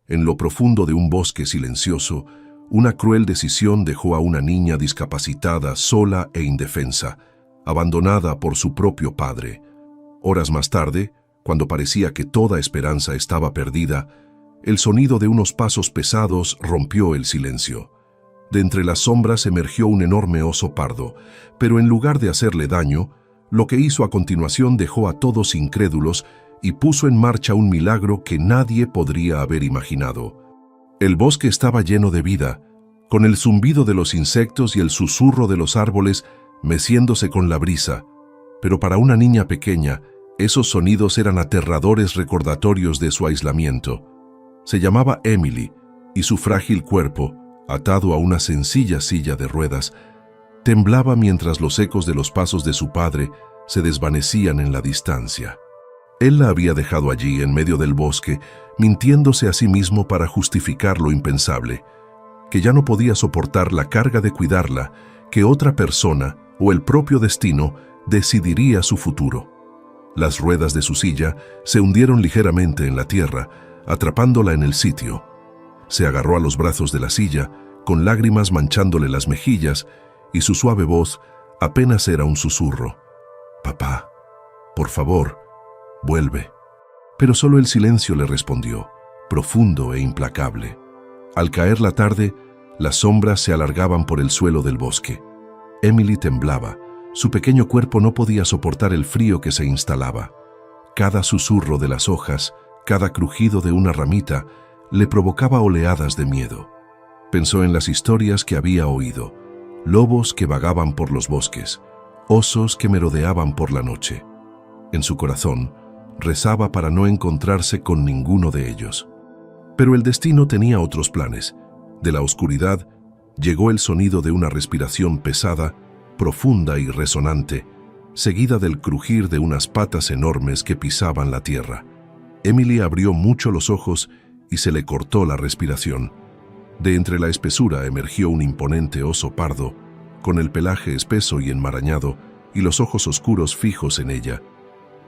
En lo profundo de un bosque silencioso, una cruel decisión dejó a una niña discapacitada, sola e indefensa, abandonada por su propio padre. Horas más tarde, cuando parecía que toda esperanza estaba perdida, el sonido de unos pasos pesados rompió el silencio. De entre las sombras emergió un enorme oso pardo, pero en lugar de hacerle daño, lo que hizo a continuación dejó a todos incrédulos y puso en marcha un milagro que nadie podría haber imaginado. El bosque estaba lleno de vida, con el zumbido de los insectos y el susurro de los árboles meciéndose con la brisa, pero para una niña pequeña, esos sonidos eran aterradores recordatorios de su aislamiento. Se llamaba Emily, y su frágil cuerpo, atado a una sencilla silla de ruedas, temblaba mientras los ecos de los pasos de su padre se desvanecían en la distancia. Él la había dejado allí en medio del bosque, mintiéndose a sí mismo para justificar lo impensable, que ya no podía soportar la carga de cuidarla, que otra persona o el propio destino decidiría su futuro. Las ruedas de su silla se hundieron ligeramente en la tierra, atrapándola en el sitio. Se agarró a los brazos de la silla, con lágrimas manchándole las mejillas, y su suave voz apenas era un susurro. «Papá, por favor, vuelve». Pero solo el silencio le respondió, profundo e implacable. Al caer la tarde, las sombras se alargaban por el suelo del bosque. Emily temblaba. Su pequeño cuerpo no podía soportar el frío que se instalaba. Cada susurro de las hojas, cada crujido de una ramita, le provocaba oleadas de miedo. Pensó en las historias que había oído, lobos que vagaban por los bosques, osos que merodeaban por la noche. En su corazón, rezaba para no encontrarse con ninguno de ellos. Pero el destino tenía otros planes. De la oscuridad llegó el sonido de una respiración pesada, profunda y resonante, seguida del crujir de unas patas enormes que pisaban la tierra. Emily abrió mucho los ojos y se le cortó la respiración. De entre la espesura emergió un imponente oso pardo, con el pelaje espeso y enmarañado y los ojos oscuros fijos en ella.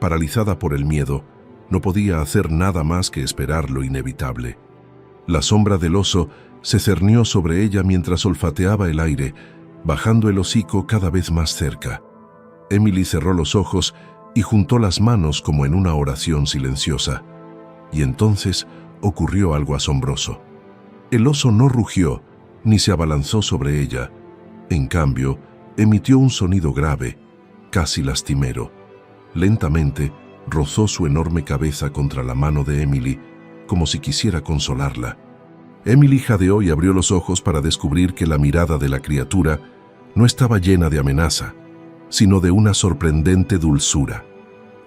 Paralizada por el miedo, no podía hacer nada más que esperar lo inevitable. La sombra del oso se cernió sobre ella mientras olfateaba el aire, bajando el hocico cada vez más cerca. Emily cerró los ojos y juntó las manos como en una oración silenciosa. Y entonces ocurrió algo asombroso. El oso no rugió ni se abalanzó sobre ella. En cambio, emitió un sonido grave, casi lastimero. Lentamente, rozó su enorme cabeza contra la mano de Emily, como si quisiera consolarla. Emily jadeó y abrió los ojos para descubrir que la mirada de la criatura no estaba llena de amenaza, sino de una sorprendente dulzura.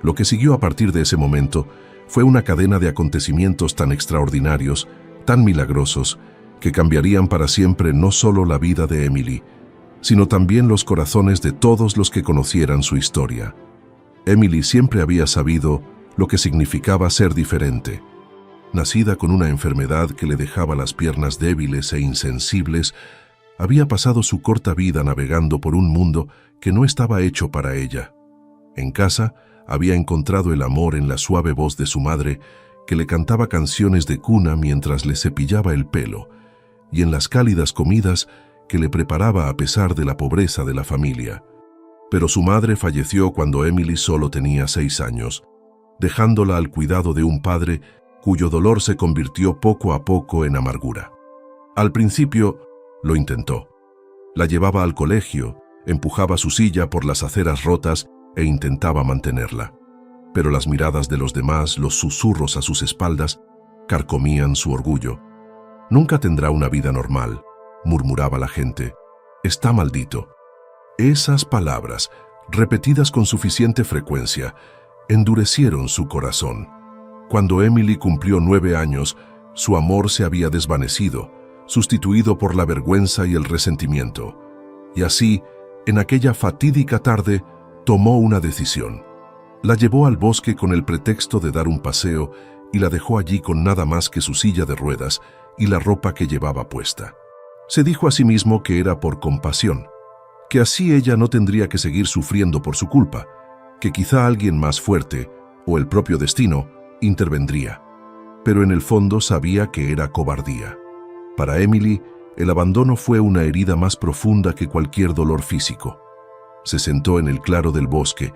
Lo que siguió a partir de ese momento fue una cadena de acontecimientos tan extraordinarios, tan milagrosos, que cambiarían para siempre no solo la vida de Emily, sino también los corazones de todos los que conocieran su historia. Emily siempre había sabido lo que significaba ser diferente. Nacida con una enfermedad que le dejaba las piernas débiles e insensibles, había pasado su corta vida navegando por un mundo que no estaba hecho para ella. En casa, había encontrado el amor en la suave voz de su madre, que le cantaba canciones de cuna mientras le cepillaba el pelo, y en las cálidas comidas que le preparaba a pesar de la pobreza de la familia. Pero su madre falleció cuando Emily solo tenía 6 años, dejándola al cuidado de un padre cuyo dolor se convirtió poco a poco en amargura. Al principio, lo intentó. La llevaba al colegio, empujaba su silla por las aceras rotas e intentaba mantenerla. Pero las miradas de los demás, los susurros a sus espaldas, carcomían su orgullo. «Nunca tendrá una vida normal», murmuraba la gente. «Está maldito». Esas palabras, repetidas con suficiente frecuencia, endurecieron su corazón. Cuando Emily cumplió 9 años, su amor se había desvanecido, sustituido por la vergüenza y el resentimiento. Y así, en aquella fatídica tarde, tomó una decisión. La llevó al bosque con el pretexto de dar un paseo y la dejó allí con nada más que su silla de ruedas y la ropa que llevaba puesta. Se dijo a sí mismo que era por compasión, que así ella no tendría que seguir sufriendo por su culpa, que quizá alguien más fuerte, o el propio destino, intervendría. pero en el fondo sabía que era cobardía. Para Emily, el abandono fue una herida más profunda que cualquier dolor físico. Se sentó en el claro del bosque,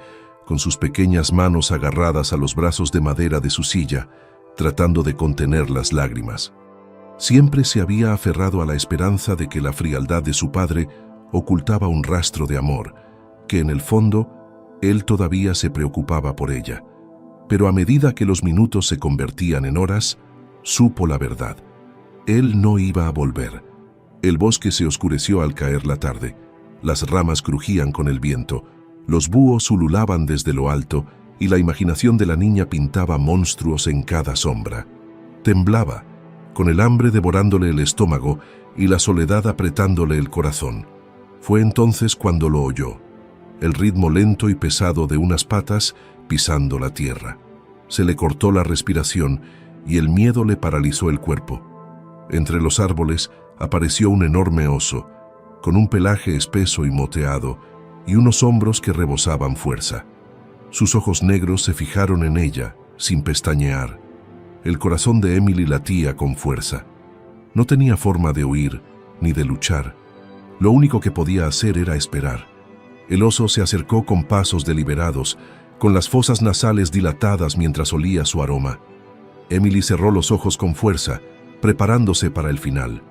con sus pequeñas manos agarradas a los brazos de madera de su silla, tratando de contener las lágrimas. Siempre se había aferrado a la esperanza de que la frialdad de su padre ocultaba un rastro de amor, que en el fondo él todavía se preocupaba por ella. Pero a medida que los minutos se convertían en horas, supo la verdad. Él no iba a volver. El bosque se oscureció al caer la tarde. Las ramas crujían con el viento, los búhos ululaban desde lo alto y la imaginación de la niña pintaba monstruos en cada sombra. Temblaba, con el hambre devorándole el estómago y la soledad apretándole el corazón. Fue entonces cuando lo oyó, el ritmo lento y pesado de unas patas pisando la tierra. Se le cortó la respiración y el miedo le paralizó el cuerpo. Entre los árboles apareció un enorme oso, con un pelaje espeso y moteado y unos hombros que rebosaban fuerza. Sus ojos negros se fijaron en ella, sin pestañear. El corazón de Emily latía con fuerza. No tenía forma de huir ni de luchar. Lo único que podía hacer era esperar. El oso se acercó con pasos deliberados, con las fosas nasales dilatadas mientras olía su aroma. Emily cerró los ojos con fuerza, preparándose para el final.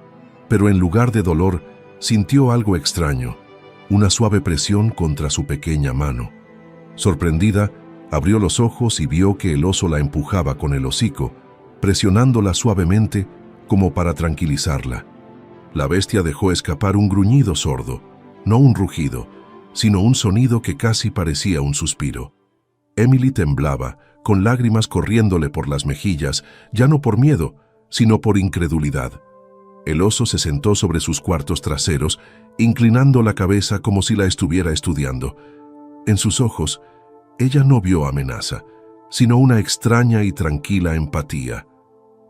Pero en lugar de dolor, sintió algo extraño, una suave presión contra su pequeña mano. Sorprendida, abrió los ojos y vio que el oso la empujaba con el hocico, presionándola suavemente como para tranquilizarla. La bestia dejó escapar un gruñido sordo, no un rugido, sino un sonido que casi parecía un suspiro. Emily temblaba, con lágrimas corriéndole por las mejillas, ya no por miedo, sino por incredulidad. El oso se sentó sobre sus cuartos traseros, inclinando la cabeza como si la estuviera estudiando. En sus ojos, ella no vio amenaza, sino una extraña y tranquila empatía.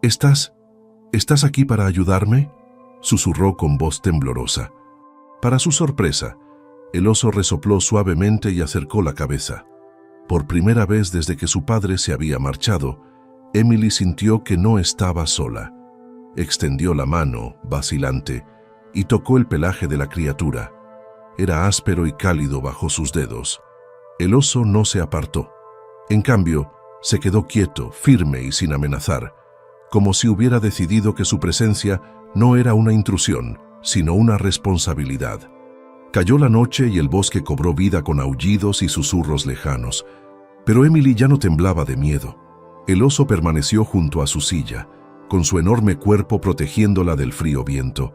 ¿Estás aquí para ayudarme?», susurró con voz temblorosa. Para su sorpresa, el oso resopló suavemente y acercó la cabeza. Por primera vez desde que su padre se había marchado, Emily sintió que no estaba sola. Extendió la mano, vacilante, y tocó el pelaje de la criatura. Era áspero y cálido bajo sus dedos. El oso no se apartó. En cambio, se quedó quieto, firme y sin amenazar, como si hubiera decidido que su presencia no era una intrusión, sino una responsabilidad. Cayó la noche y el bosque cobró vida con aullidos y susurros lejanos, pero Emily ya no temblaba de miedo. El oso permaneció junto a su silla, con su enorme cuerpo protegiéndola del frío viento.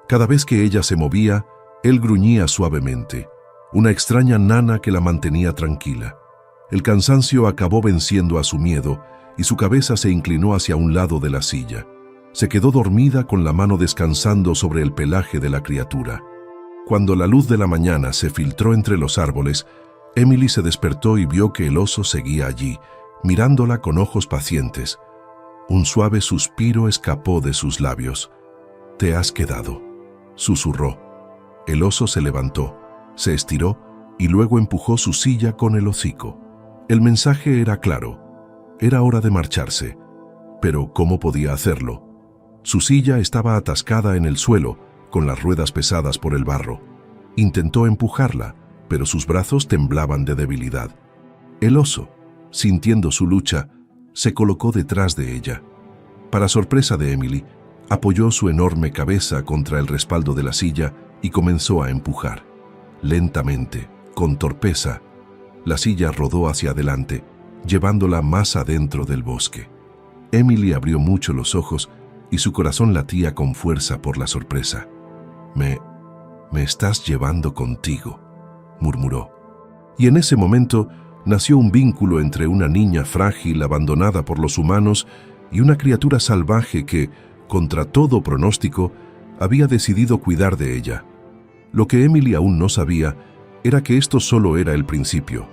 Cada vez que ella se movía, él gruñía suavemente, una extraña nana que la mantenía tranquila. El cansancio acabó venciendo a su miedo y su cabeza se inclinó hacia un lado de la silla. Se quedó dormida con la mano descansando sobre el pelaje de la criatura. Cuando la luz de la mañana se filtró entre los árboles, Emily se despertó y vio que el oso seguía allí, mirándola con ojos pacientes. Un suave suspiro escapó de sus labios. «Te has quedado», susurró. El oso se levantó, se estiró y luego empujó su silla con el hocico. El mensaje era claro. Era hora de marcharse. Pero ¿cómo podía hacerlo? Su silla estaba atascada en el suelo, con las ruedas pesadas por el barro. Intentó empujarla, pero sus brazos temblaban de debilidad. El oso, sintiendo su lucha, se colocó detrás de ella. Para sorpresa de Emily, apoyó su enorme cabeza contra el respaldo de la silla y comenzó a empujar. Lentamente, con torpeza, la silla rodó hacia adelante, llevándola más adentro del bosque. Emily abrió mucho los ojos y su corazón latía con fuerza por la sorpresa. Me estás llevando contigo», murmuró. Y en ese momento nació un vínculo entre una niña frágil abandonada por los humanos y una criatura salvaje que, contra todo pronóstico, había decidido cuidar de ella. Lo que Emily aún no sabía era que esto solo era el principio.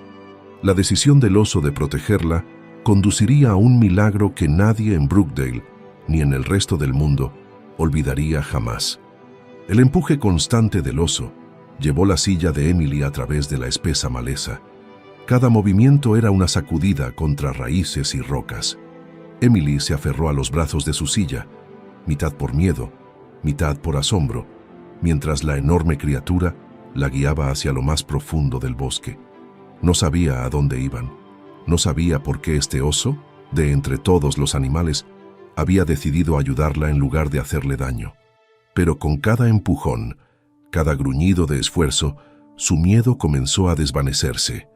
La decisión del oso de protegerla conduciría a un milagro que nadie en Brookdale, ni en el resto del mundo, olvidaría jamás. El empuje constante del oso llevó la silla de Emily a través de la espesa maleza. Cada movimiento era una sacudida contra raíces y rocas. Emily se aferró a los brazos de su silla, mitad por miedo, mitad por asombro, mientras la enorme criatura la guiaba hacia lo más profundo del bosque. No sabía a dónde iban. No sabía por qué este oso, de entre todos los animales, había decidido ayudarla en lugar de hacerle daño. Pero con cada empujón, cada gruñido de esfuerzo, su miedo comenzó a desvanecerse.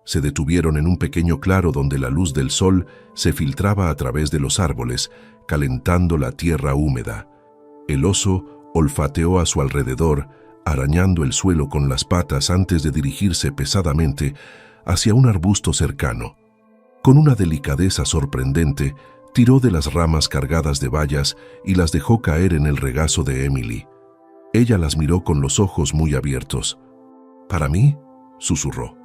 Se detuvieron en un pequeño claro donde la luz del sol se filtraba a través de los árboles, calentando la tierra húmeda. El oso olfateó a su alrededor, arañando el suelo con las patas antes de dirigirse pesadamente hacia un arbusto cercano. Con una delicadeza sorprendente, tiró de las ramas cargadas de bayas y las dejó caer en el regazo de Emily. Ella las miró con los ojos muy abiertos. «¿Para mí?», susurró.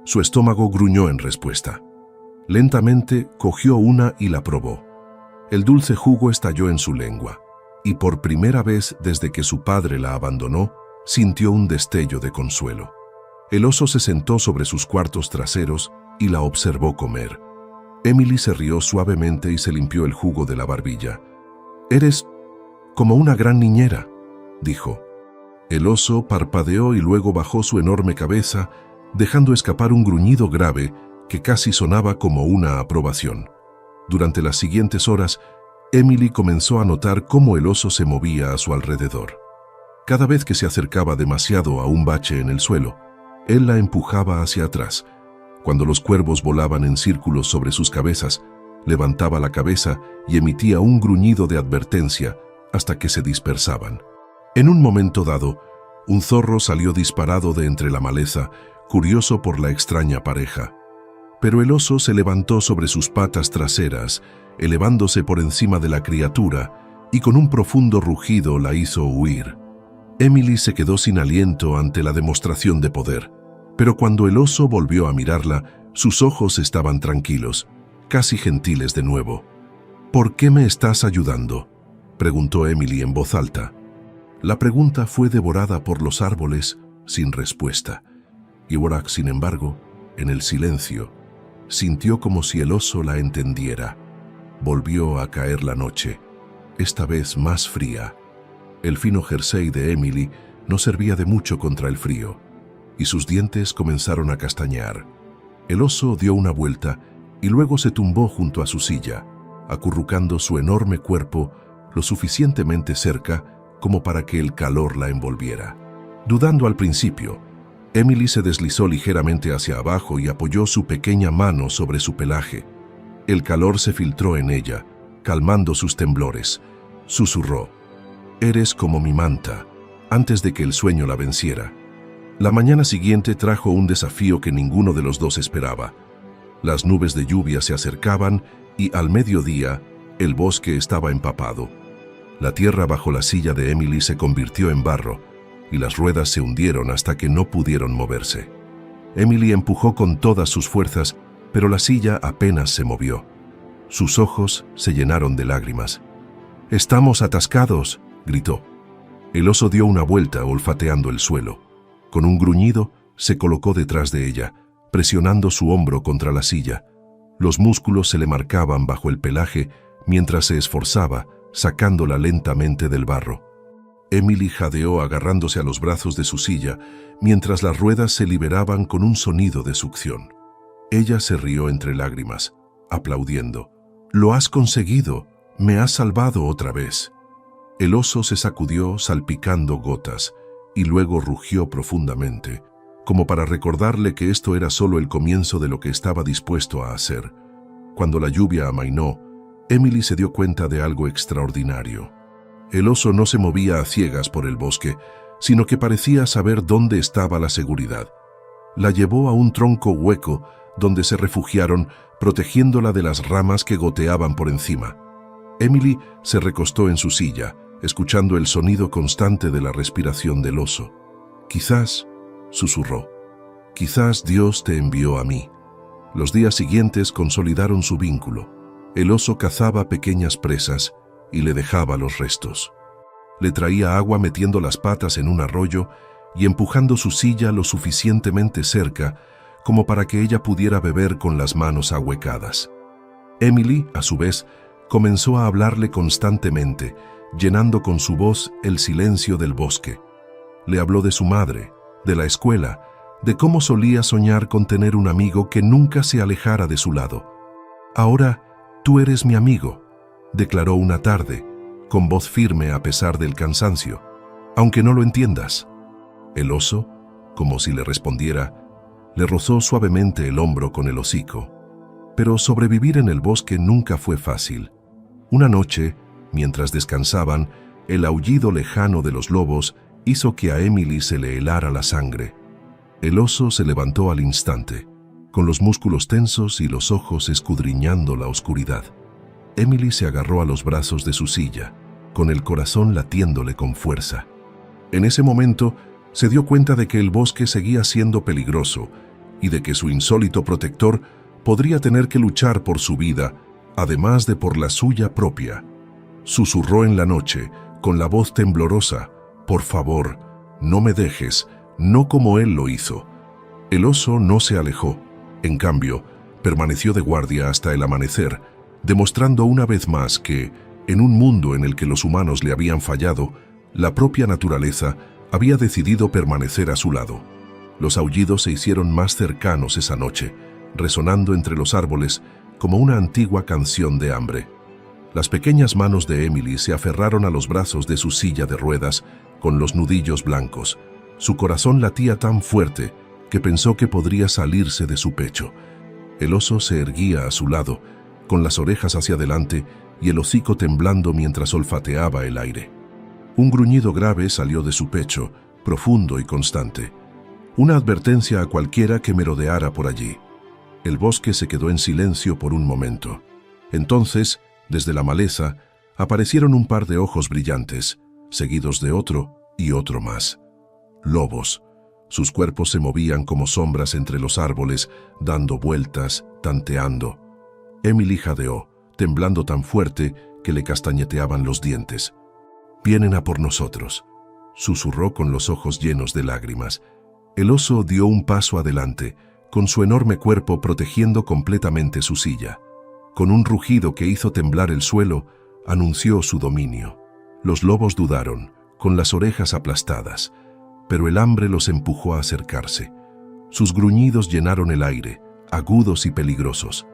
Su estómago gruñó en respuesta. Lentamente cogió una y la probó. El dulce jugo estalló en su lengua, y por primera vez desde que su padre la abandonó, sintió un destello de consuelo. El oso se sentó sobre sus cuartos traseros y la observó comer. Emily se rió suavemente y se limpió el jugo de la barbilla. «Eres como una gran niñera», dijo. El oso parpadeó y luego bajó su enorme cabeza, dejando escapar un gruñido grave que casi sonaba como una aprobación. Durante las siguientes horas, Emily comenzó a notar cómo el oso se movía a su alrededor. Cada vez que se acercaba demasiado a un bache en el suelo, él la empujaba hacia atrás. Cuando los cuervos volaban en círculos sobre sus cabezas, levantaba la cabeza y emitía un gruñido de advertencia hasta que se dispersaban. En un momento dado, un zorro salió disparado de entre la maleza, curioso por la extraña pareja. Pero el oso se levantó sobre sus patas traseras, elevándose por encima de la criatura, y con un profundo rugido la hizo huir. Emily se quedó sin aliento ante la demostración de poder, pero cuando el oso volvió a mirarla, sus ojos estaban tranquilos, casi gentiles de nuevo. «¿Por qué me estás ayudando?», preguntó Emily en voz alta. La pregunta fue devorada por los árboles sin respuesta. Y Borak, sin embargo, en el silencio, sintió como si el oso la entendiera. Volvió a caer la noche, esta vez más fría. El fino jersey de Emily no servía de mucho contra el frío, y sus dientes comenzaron a castañear. El oso dio una vuelta y luego se tumbó junto a su silla, acurrucando su enorme cuerpo lo suficientemente cerca como para que el calor la envolviera. Dudando al principio, Emily se deslizó ligeramente hacia abajo y apoyó su pequeña mano sobre su pelaje. El calor se filtró en ella, calmando sus temblores. Susurró: «Eres como mi manta», antes de que el sueño la venciera. La mañana siguiente trajo un desafío que ninguno de los dos esperaba. Las nubes de lluvia se acercaban y al mediodía el bosque estaba empapado. La tierra bajo la silla de Emily se convirtió en barro y las ruedas se hundieron hasta que no pudieron moverse. Emily empujó con todas sus fuerzas, pero la silla apenas se movió. Sus ojos se llenaron de lágrimas. «¡Estamos atascados!», gritó. El oso dio una vuelta olfateando el suelo. Con un gruñido, se colocó detrás de ella, presionando su hombro contra la silla. Los músculos se le marcaban bajo el pelaje mientras se esforzaba, sacándola lentamente del barro. Emily jadeó agarrándose a los brazos de su silla, mientras las ruedas se liberaban con un sonido de succión. Ella se rió entre lágrimas, aplaudiendo. «¡Lo has conseguido! ¡Me has salvado otra vez!». El oso se sacudió salpicando gotas, y luego rugió profundamente, como para recordarle que esto era solo el comienzo de lo que estaba dispuesto a hacer. Cuando la lluvia amainó, Emily se dio cuenta de algo extraordinario. El oso no se movía a ciegas por el bosque, sino que parecía saber dónde estaba la seguridad. La llevó a un tronco hueco donde se refugiaron, protegiéndola de las ramas que goteaban por encima. Emily se recostó en su silla, escuchando el sonido constante de la respiración del oso. «Quizás», susurró, «quizás Dios te envió a mí». Los días siguientes consolidaron su vínculo. El oso cazaba pequeñas presas y le dejaba los restos. Le traía agua metiendo las patas en un arroyo y empujando su silla lo suficientemente cerca como para que ella pudiera beber con las manos ahuecadas. Emily, a su vez, comenzó a hablarle constantemente, llenando con su voz el silencio del bosque. Le habló de su madre, de la escuela, de cómo solía soñar con tener un amigo que nunca se alejara de su lado. «Ahora, tú eres mi amigo», declaró una tarde, con voz firme a pesar del cansancio, «aunque no lo entiendas». El oso, como si le respondiera, le rozó suavemente el hombro con el hocico. Pero sobrevivir en el bosque nunca fue fácil. Una noche, mientras descansaban, el aullido lejano de los lobos hizo que a Emily se le helara la sangre. El oso se levantó al instante, con los músculos tensos y los ojos escudriñando la oscuridad. Emily se agarró a los brazos de su silla, con el corazón latiéndole con fuerza. En ese momento, se dio cuenta de que el bosque seguía siendo peligroso y de que su insólito protector podría tener que luchar por su vida, además de por la suya propia. Susurró en la noche, con la voz temblorosa: «Por favor, no me dejes, no como él lo hizo». El oso no se alejó. En cambio, permaneció de guardia hasta el amanecer, demostrando una vez más que, en un mundo en el que los humanos le habían fallado, la propia naturaleza había decidido permanecer a su lado. Los aullidos se hicieron más cercanos esa noche, resonando entre los árboles como una antigua canción de hambre. Las pequeñas manos de Emily se aferraron a los brazos de su silla de ruedas con los nudillos blancos. Su corazón latía tan fuerte que pensó que podría salirse de su pecho. El oso se erguía a su lado, con las orejas hacia adelante y el hocico temblando mientras olfateaba el aire. Un gruñido grave salió de su pecho, profundo y constante. Una advertencia a cualquiera que merodeara por allí. El bosque se quedó en silencio por un momento. Entonces, desde la maleza, aparecieron un par de ojos brillantes, seguidos de otro y otro más. Lobos. Sus cuerpos se movían como sombras entre los árboles, dando vueltas, tanteando. Emily jadeó, temblando tan fuerte que le castañeteaban los dientes. «Vienen a por nosotros», susurró con los ojos llenos de lágrimas. El oso dio un paso adelante, con su enorme cuerpo protegiendo completamente su silla. Con un rugido que hizo temblar el suelo, anunció su dominio. Los lobos dudaron, con las orejas aplastadas, pero el hambre los empujó a acercarse. Sus gruñidos llenaron el aire, agudos y peligrosos.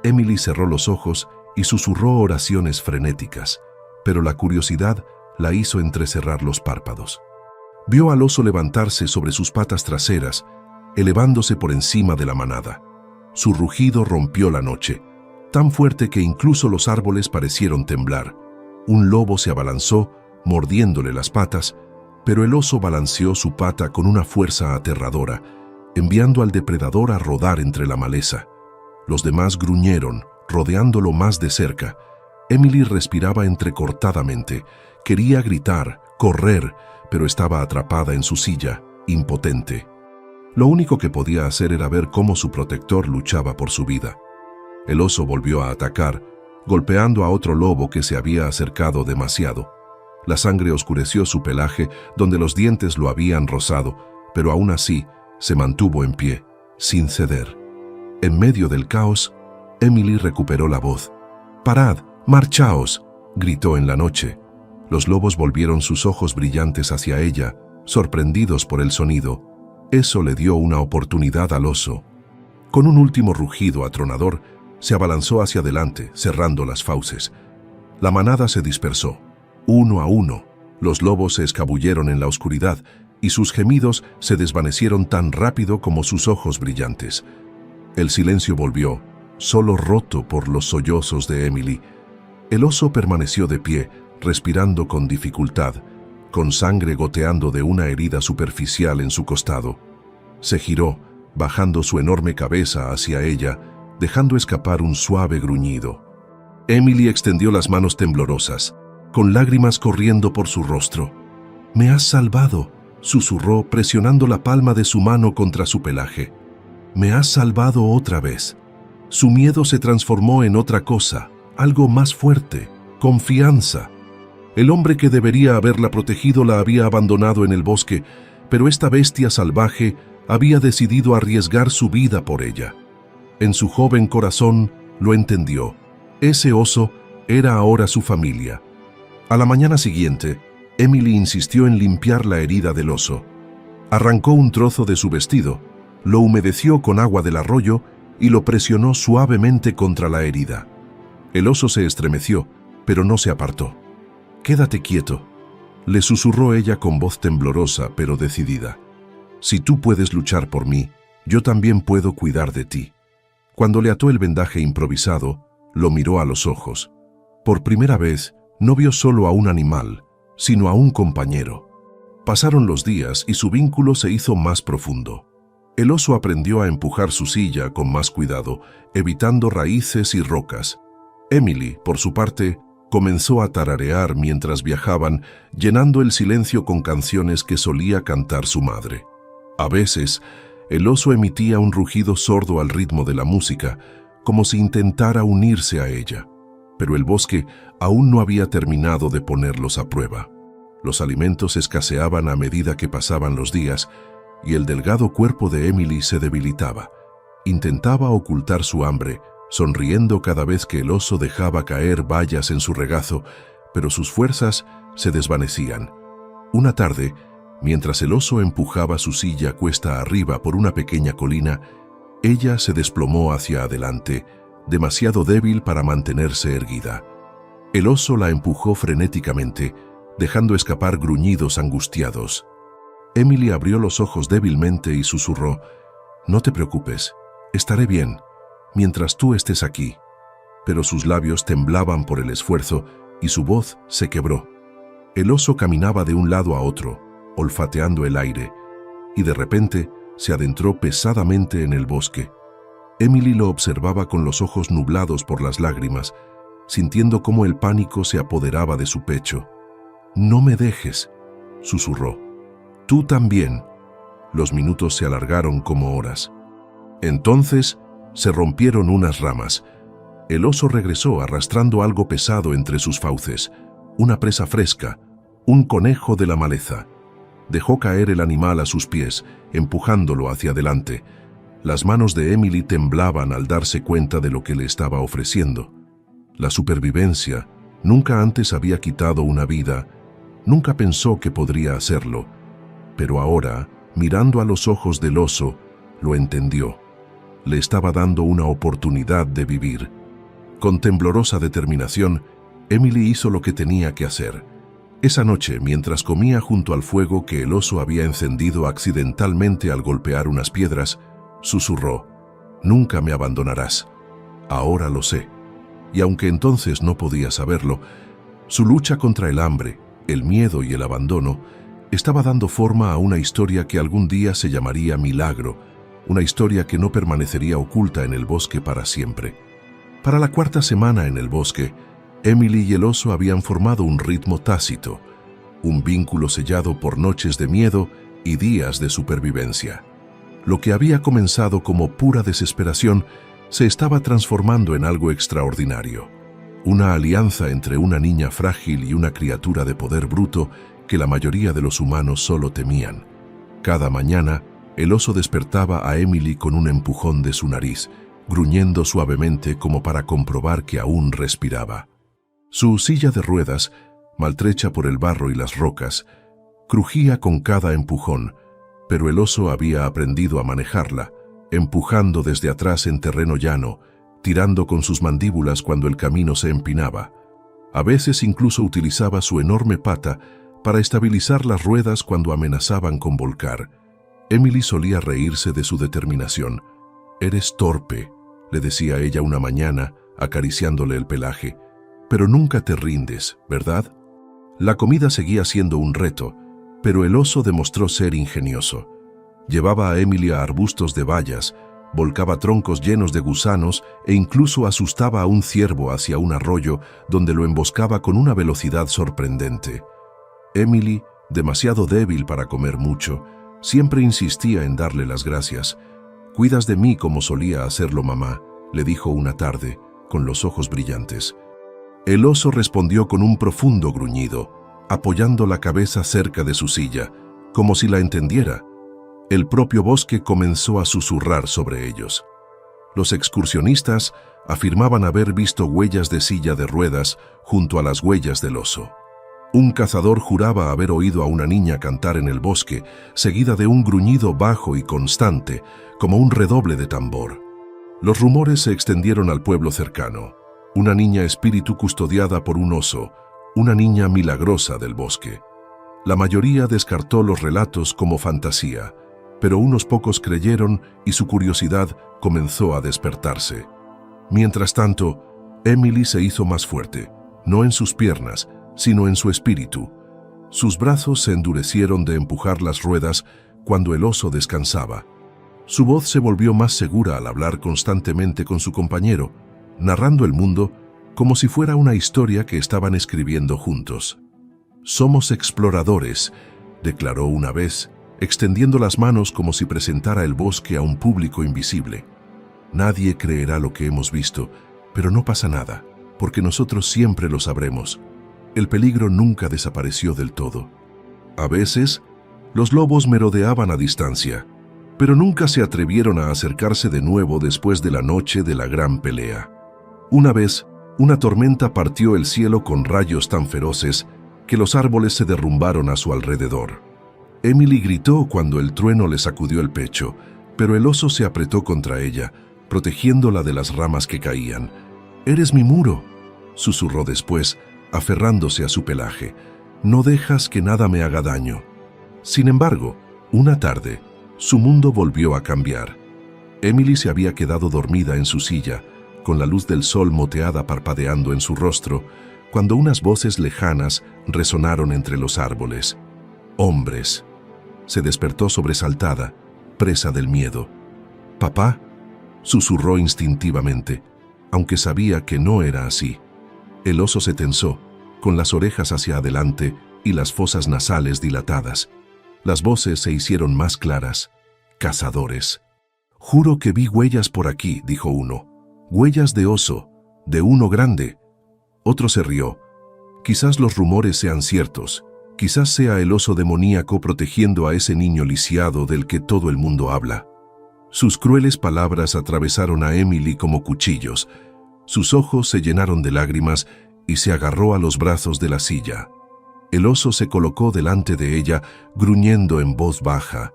Emily cerró los ojos y susurró oraciones frenéticas, pero la curiosidad la hizo entrecerrar los párpados. Vio al oso levantarse sobre sus patas traseras, elevándose por encima de la manada. Su rugido rompió la noche, tan fuerte que incluso los árboles parecieron temblar. Un lobo se abalanzó, mordiéndole las patas, pero el oso balanceó su pata con una fuerza aterradora, enviando al depredador a rodar entre la maleza. Los demás gruñeron, rodeándolo más de cerca. Emily respiraba entrecortadamente. Quería gritar, correr, pero estaba atrapada en su silla, impotente. Lo único que podía hacer era ver cómo su protector luchaba por su vida. El oso volvió a atacar, golpeando a otro lobo que se había acercado demasiado. La sangre oscureció su pelaje, donde los dientes lo habían rozado, pero aún así se mantuvo en pie, sin ceder. En medio del caos, Emily recuperó la voz. «¡Parad! ¡Marchaos!», gritó en la noche. Los lobos volvieron sus ojos brillantes hacia ella, sorprendidos por el sonido. Eso le dio una oportunidad al oso. Con un último rugido atronador, se abalanzó hacia adelante, cerrando las fauces. La manada se dispersó. Uno a uno, los lobos se escabulleron en la oscuridad y sus gemidos se desvanecieron tan rápido como sus ojos brillantes. El silencio volvió, solo roto por los sollozos de Emily. El oso permaneció de pie, respirando con dificultad, con sangre goteando de una herida superficial en su costado. Se giró, bajando su enorme cabeza hacia ella, dejando escapar un suave gruñido. Emily extendió las manos temblorosas, con lágrimas corriendo por su rostro. «Me has salvado», susurró, presionando la palma de su mano contra su pelaje. «Me has salvado otra vez». Su miedo se transformó en otra cosa, algo más fuerte, confianza. El hombre que debería haberla protegido la había abandonado en el bosque, pero esta bestia salvaje había decidido arriesgar su vida por ella. En su joven corazón lo entendió. Ese oso era ahora su familia. A la mañana siguiente, Emily insistió en limpiar la herida del oso. Arrancó un trozo de su vestido, lo humedeció con agua del arroyo y lo presionó suavemente contra la herida. El oso se estremeció, pero no se apartó. «Quédate quieto», le susurró ella con voz temblorosa pero decidida. «Si tú puedes luchar por mí, yo también puedo cuidar de ti». Cuando le ató el vendaje improvisado, lo miró a los ojos. Por primera vez, no vio solo a un animal, sino a un compañero. Pasaron los días y su vínculo se hizo más profundo. El oso aprendió a empujar su silla con más cuidado, evitando raíces y rocas. Emily, por su parte, comenzó a tararear mientras viajaban, llenando el silencio con canciones que solía cantar su madre. A veces, el oso emitía un rugido sordo al ritmo de la música, como si intentara unirse a ella. Pero el bosque aún no había terminado de ponerlos a prueba. Los alimentos escaseaban a medida que pasaban los días, y el delgado cuerpo de Emily se debilitaba. Intentaba ocultar su hambre, sonriendo cada vez que el oso dejaba caer bayas en su regazo, pero sus fuerzas se desvanecían. Una tarde, mientras el oso empujaba su silla cuesta arriba por una pequeña colina, ella se desplomó hacia adelante, demasiado débil para mantenerse erguida. El oso la empujó frenéticamente, dejando escapar gruñidos angustiados. Emily abrió los ojos débilmente y susurró: «No te preocupes, estaré bien, mientras tú estés aquí». Pero sus labios temblaban por el esfuerzo y su voz se quebró. El oso caminaba de un lado a otro, olfateando el aire, y de repente se adentró pesadamente en el bosque. Emily lo observaba con los ojos nublados por las lágrimas, sintiendo cómo el pánico se apoderaba de su pecho. «No me dejes», susurró. «Tú también». Los minutos se alargaron como horas. Entonces se rompieron unas ramas. El oso regresó arrastrando algo pesado entre sus fauces, una presa fresca, un conejo de la maleza. Dejó caer el animal a sus pies, empujándolo hacia adelante. Las manos de Emily temblaban al darse cuenta de lo que le estaba ofreciendo. La supervivencia nunca antes había quitado una vida, nunca pensó que podría hacerlo, pero ahora, mirando a los ojos del oso, lo entendió. Le estaba dando una oportunidad de vivir. Con temblorosa determinación, Emily hizo lo que tenía que hacer. Esa noche, mientras comía junto al fuego que el oso había encendido accidentalmente al golpear unas piedras, susurró: «Nunca me abandonarás. Ahora lo sé». Y aunque entonces no podía saberlo, su lucha contra el hambre, el miedo y el abandono estaba dando forma a una historia que algún día se llamaría Milagro, una historia que no permanecería oculta en el bosque para siempre. Para la cuarta semana en el bosque, Emily y el oso habían formado un ritmo tácito, un vínculo sellado por noches de miedo y días de supervivencia. Lo que había comenzado como pura desesperación se estaba transformando en algo extraordinario. Una alianza entre una niña frágil y una criatura de poder bruto que la mayoría de los humanos solo temían. Cada mañana, el oso despertaba a Emily con un empujón de su nariz, gruñendo suavemente como para comprobar que aún respiraba. Su silla de ruedas, maltrecha por el barro y las rocas, crujía con cada empujón, pero el oso había aprendido a manejarla, empujando desde atrás en terreno llano, tirando con sus mandíbulas cuando el camino se empinaba. A veces incluso utilizaba su enorme pata para estabilizar las ruedas cuando amenazaban con volcar. Emily solía reírse de su determinación. «Eres torpe», le decía ella una mañana, acariciándole el pelaje, «pero nunca te rindes, ¿verdad?». La comida seguía siendo un reto, pero el oso demostró ser ingenioso. Llevaba a Emily a arbustos de bayas, volcaba troncos llenos de gusanos e incluso asustaba a un ciervo hacia un arroyo donde lo emboscaba con una velocidad sorprendente. Emily, demasiado débil para comer mucho, siempre insistía en darle las gracias. «Cuidas de mí como solía hacerlo mamá», le dijo una tarde, con los ojos brillantes. El oso respondió con un profundo gruñido, apoyando la cabeza cerca de su silla, como si la entendiera. El propio bosque comenzó a susurrar sobre ellos. Los excursionistas afirmaban haber visto huellas de silla de ruedas junto a las huellas del oso. Un cazador juraba haber oído a una niña cantar en el bosque, seguida de un gruñido bajo y constante, como un redoble de tambor. Los rumores se extendieron al pueblo cercano. Una niña espíritu custodiada por un oso, una niña milagrosa del bosque. La mayoría descartó los relatos como fantasía, pero unos pocos creyeron y su curiosidad comenzó a despertarse. Mientras tanto, Emily se hizo más fuerte, no en sus piernas, sino en su espíritu. Sus brazos se endurecieron de empujar las ruedas cuando el oso descansaba. Su voz se volvió más segura al hablar constantemente con su compañero, narrando el mundo como si fuera una historia que estaban escribiendo juntos. «Somos exploradores», declaró una vez, extendiendo las manos como si presentara el bosque a un público invisible. «Nadie creerá lo que hemos visto, pero no pasa nada, porque nosotros siempre lo sabremos. El peligro nunca desapareció del todo. A veces, los lobos merodeaban a distancia, pero nunca se atrevieron a acercarse de nuevo después de la noche de la gran pelea. Una vez, una tormenta partió el cielo con rayos tan feroces que los árboles se derrumbaron a su alrededor. Emily gritó cuando el trueno le sacudió el pecho, pero el oso se apretó contra ella, protegiéndola de las ramas que caían. «Eres mi muro», susurró después, aferrándose a su pelaje. «No dejas que nada me haga daño». Sin embargo, una tarde, su mundo volvió a cambiar. Emily se había quedado dormida en su silla, con la luz del sol moteada parpadeando en su rostro, cuando unas voces lejanas resonaron entre los árboles. «Hombres». Se despertó sobresaltada, presa del miedo. «¿Papá?», susurró instintivamente, aunque sabía que no era así. El oso se tensó, con las orejas hacia adelante y las fosas nasales dilatadas. Las voces se hicieron más claras. «Cazadores». «Juro que vi huellas por aquí», dijo uno. «Huellas de oso, de uno grande». Otro se rió. «Quizás los rumores sean ciertos. Quizás sea el oso demoníaco protegiendo a ese niño lisiado del que todo el mundo habla». Sus crueles palabras atravesaron a Emily como cuchillos. Sus ojos se llenaron de lágrimas y se agarró a los brazos de la silla. El oso se colocó delante de ella, gruñendo en voz baja.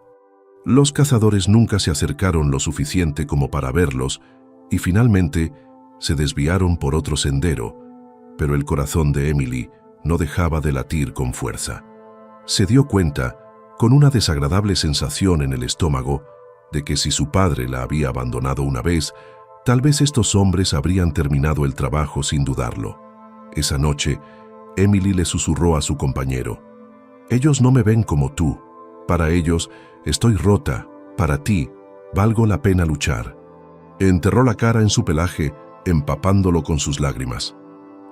Los cazadores nunca se acercaron lo suficiente como para verlos y finalmente se desviaron por otro sendero, pero el corazón de Emily no dejaba de latir con fuerza. Se dio cuenta, con una desagradable sensación en el estómago, de que si su padre la había abandonado una vez, tal vez estos hombres habrían terminado el trabajo sin dudarlo. Esa noche, Emily le susurró a su compañero: «Ellos no me ven como tú. Para ellos, estoy rota. Para ti, valgo la pena luchar». Enterró la cara en su pelaje, empapándolo con sus lágrimas.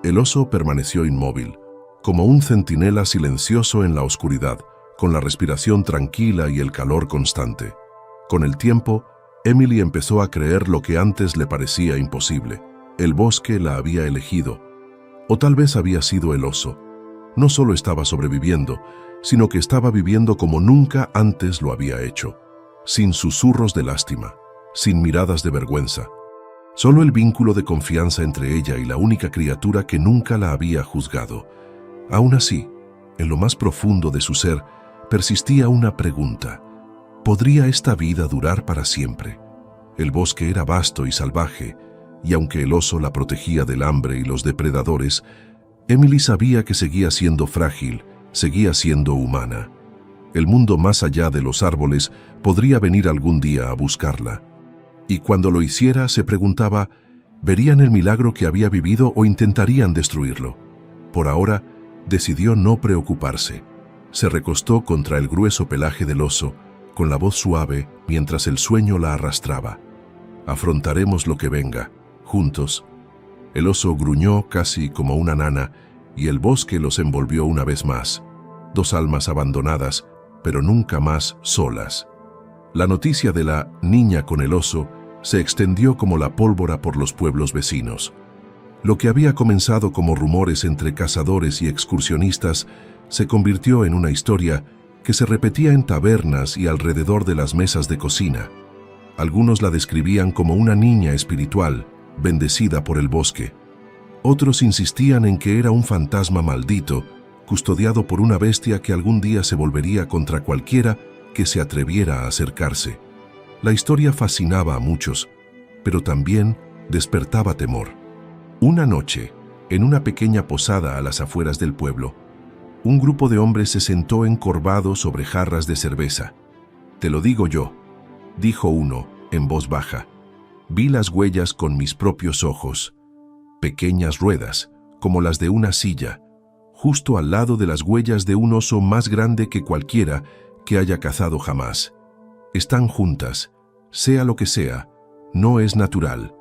El oso permaneció inmóvil, como un centinela silencioso en la oscuridad, con la respiración tranquila y el calor constante. Con el tiempo, Emily empezó a creer lo que antes le parecía imposible. El bosque la había elegido. O tal vez había sido el oso. No solo estaba sobreviviendo, sino que estaba viviendo como nunca antes lo había hecho, sin susurros de lástima, sin miradas de vergüenza. Solo el vínculo de confianza entre ella y la única criatura que nunca la había juzgado. Aún así, en lo más profundo de su ser, persistía una pregunta. ¿Podría esta vida durar para siempre? El bosque era vasto y salvaje, y aunque el oso la protegía del hambre y los depredadores, Emily sabía que seguía siendo frágil, seguía siendo humana. El mundo más allá de los árboles podría venir algún día a buscarla. Y cuando lo hiciera, se preguntaba, ¿verían el milagro que había vivido o intentarían destruirlo? Por ahora, decidió no preocuparse. Se recostó contra el grueso pelaje del oso, con la voz suave mientras el sueño la arrastraba. «Afrontaremos lo que venga, juntos». El oso gruñó casi como una nana y el bosque los envolvió una vez más. Dos almas abandonadas, pero nunca más solas. La noticia de la niña con el oso se extendió como la pólvora por los pueblos vecinos. Lo que había comenzado como rumores entre cazadores y excursionistas se convirtió en una historia que se repetía en tabernas y alrededor de las mesas de cocina. Algunos la describían como una niña espiritual, bendecida por el bosque. Otros insistían en que era un fantasma maldito, custodiado por una bestia que algún día se volvería contra cualquiera que se atreviera a acercarse. La historia fascinaba a muchos, pero también despertaba temor. Una noche, en una pequeña posada a las afueras del pueblo, un grupo de hombres se sentó encorvado sobre jarras de cerveza. «Te lo digo yo», dijo uno, en voz baja. «Vi las huellas con mis propios ojos. Pequeñas ruedas, como las de una silla, justo al lado de las huellas de un oso más grande que cualquiera que haya cazado jamás. Están juntas, sea lo que sea, no es natural».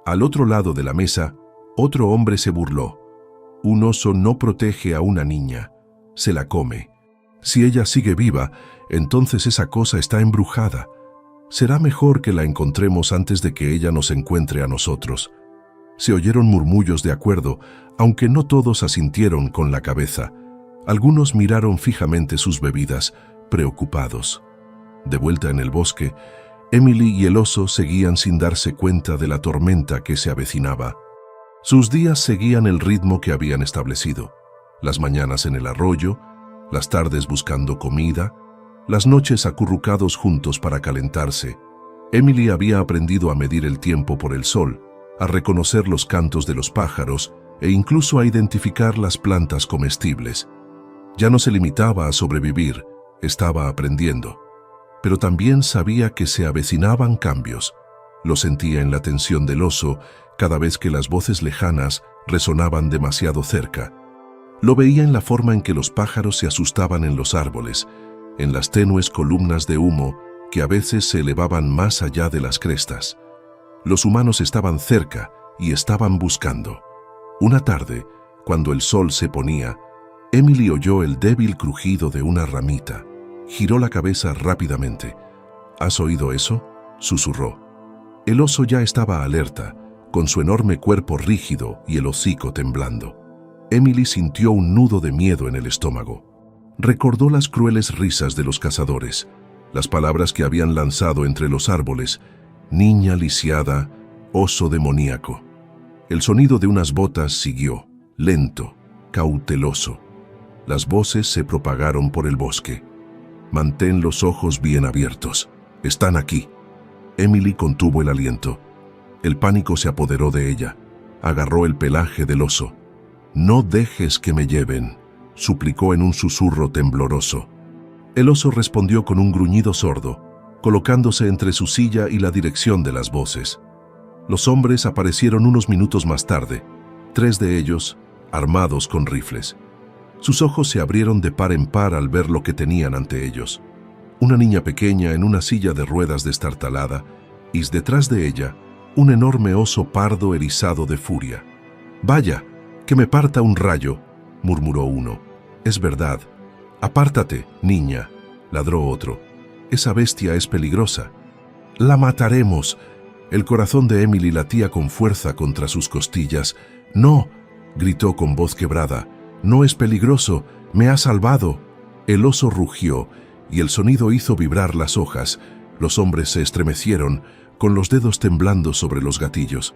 Al otro lado de la mesa, otro hombre se burló. «Un oso no protege a una niña, se la come. Si ella sigue viva, entonces esa cosa está embrujada. Será mejor que la encontremos antes de que ella nos encuentre a nosotros». Se oyeron murmullos de acuerdo, aunque no todos asintieron con la cabeza. Algunos miraron fijamente sus bebidas, preocupados. De vuelta en el bosque, Emily y el oso seguían sin darse cuenta de la tormenta que se avecinaba. Sus días seguían el ritmo que habían establecido. Las mañanas en el arroyo, las tardes buscando comida, las noches acurrucados juntos para calentarse. Emily había aprendido a medir el tiempo por el sol, a reconocer los cantos de los pájaros e incluso a identificar las plantas comestibles. Ya no se limitaba a sobrevivir, estaba aprendiendo. Pero también sabía que se avecinaban cambios. Lo sentía en la tensión del oso cada vez que las voces lejanas resonaban demasiado cerca. Lo veía en la forma en que los pájaros se asustaban en los árboles, en las tenues columnas de humo que a veces se elevaban más allá de las crestas. Los humanos estaban cerca y estaban buscando. Una tarde, cuando el sol se ponía, Emily oyó el débil crujido de una ramita. Giró la cabeza rápidamente. «¿Has oído eso?», susurró. El oso ya estaba alerta, con su enorme cuerpo rígido y el hocico temblando. Emily sintió un nudo de miedo en el estómago. Recordó las crueles risas de los cazadores, las palabras que habían lanzado entre los árboles: niña lisiada, oso demoníaco. El sonido de unas botas siguió, lento, cauteloso. Las voces se propagaron por el bosque. «Mantén los ojos bien abiertos. Están aquí». Emily contuvo el aliento. El pánico se apoderó de ella. Agarró el pelaje del oso. «No dejes que me lleven», suplicó en un susurro tembloroso. El oso respondió con un gruñido sordo, colocándose entre su silla y la dirección de las voces. Los hombres aparecieron unos minutos más tarde, 3 de ellos armados con rifles. Sus ojos se abrieron de par en par al ver lo que tenían ante ellos. Una niña pequeña en una silla de ruedas destartalada, y detrás de ella, un enorme oso pardo erizado de furia. «Vaya, que me parta un rayo», murmuró uno. «Es verdad. Apártate, niña», ladró otro. «Esa bestia es peligrosa». «La mataremos». El corazón de Emily latía con fuerza contra sus costillas. «No», gritó con voz quebrada. «No es peligroso. Me ha salvado». El oso rugió y el sonido hizo vibrar las hojas. Los hombres se estremecieron, con los dedos temblando sobre los gatillos.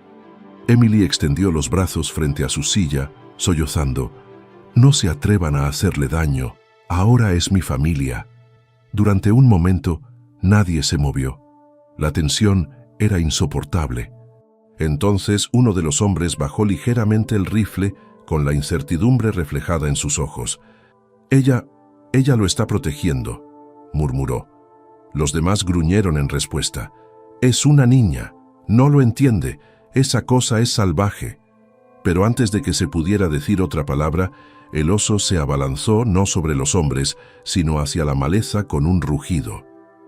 Emily extendió los brazos frente a su silla, sollozando. «No se atrevan a hacerle daño. Ahora es mi familia». Durante un momento, nadie se movió. La tensión era insoportable. Entonces uno de los hombres bajó ligeramente el rifle con la incertidumbre reflejada en sus ojos. Ella lo está protegiendo», murmuró. Los demás gruñeron en respuesta. «Es una niña. No lo entiende. Esa cosa es salvaje». Pero antes de que se pudiera decir otra palabra, el oso se abalanzó no sobre los hombres, sino hacia la maleza con un rugido.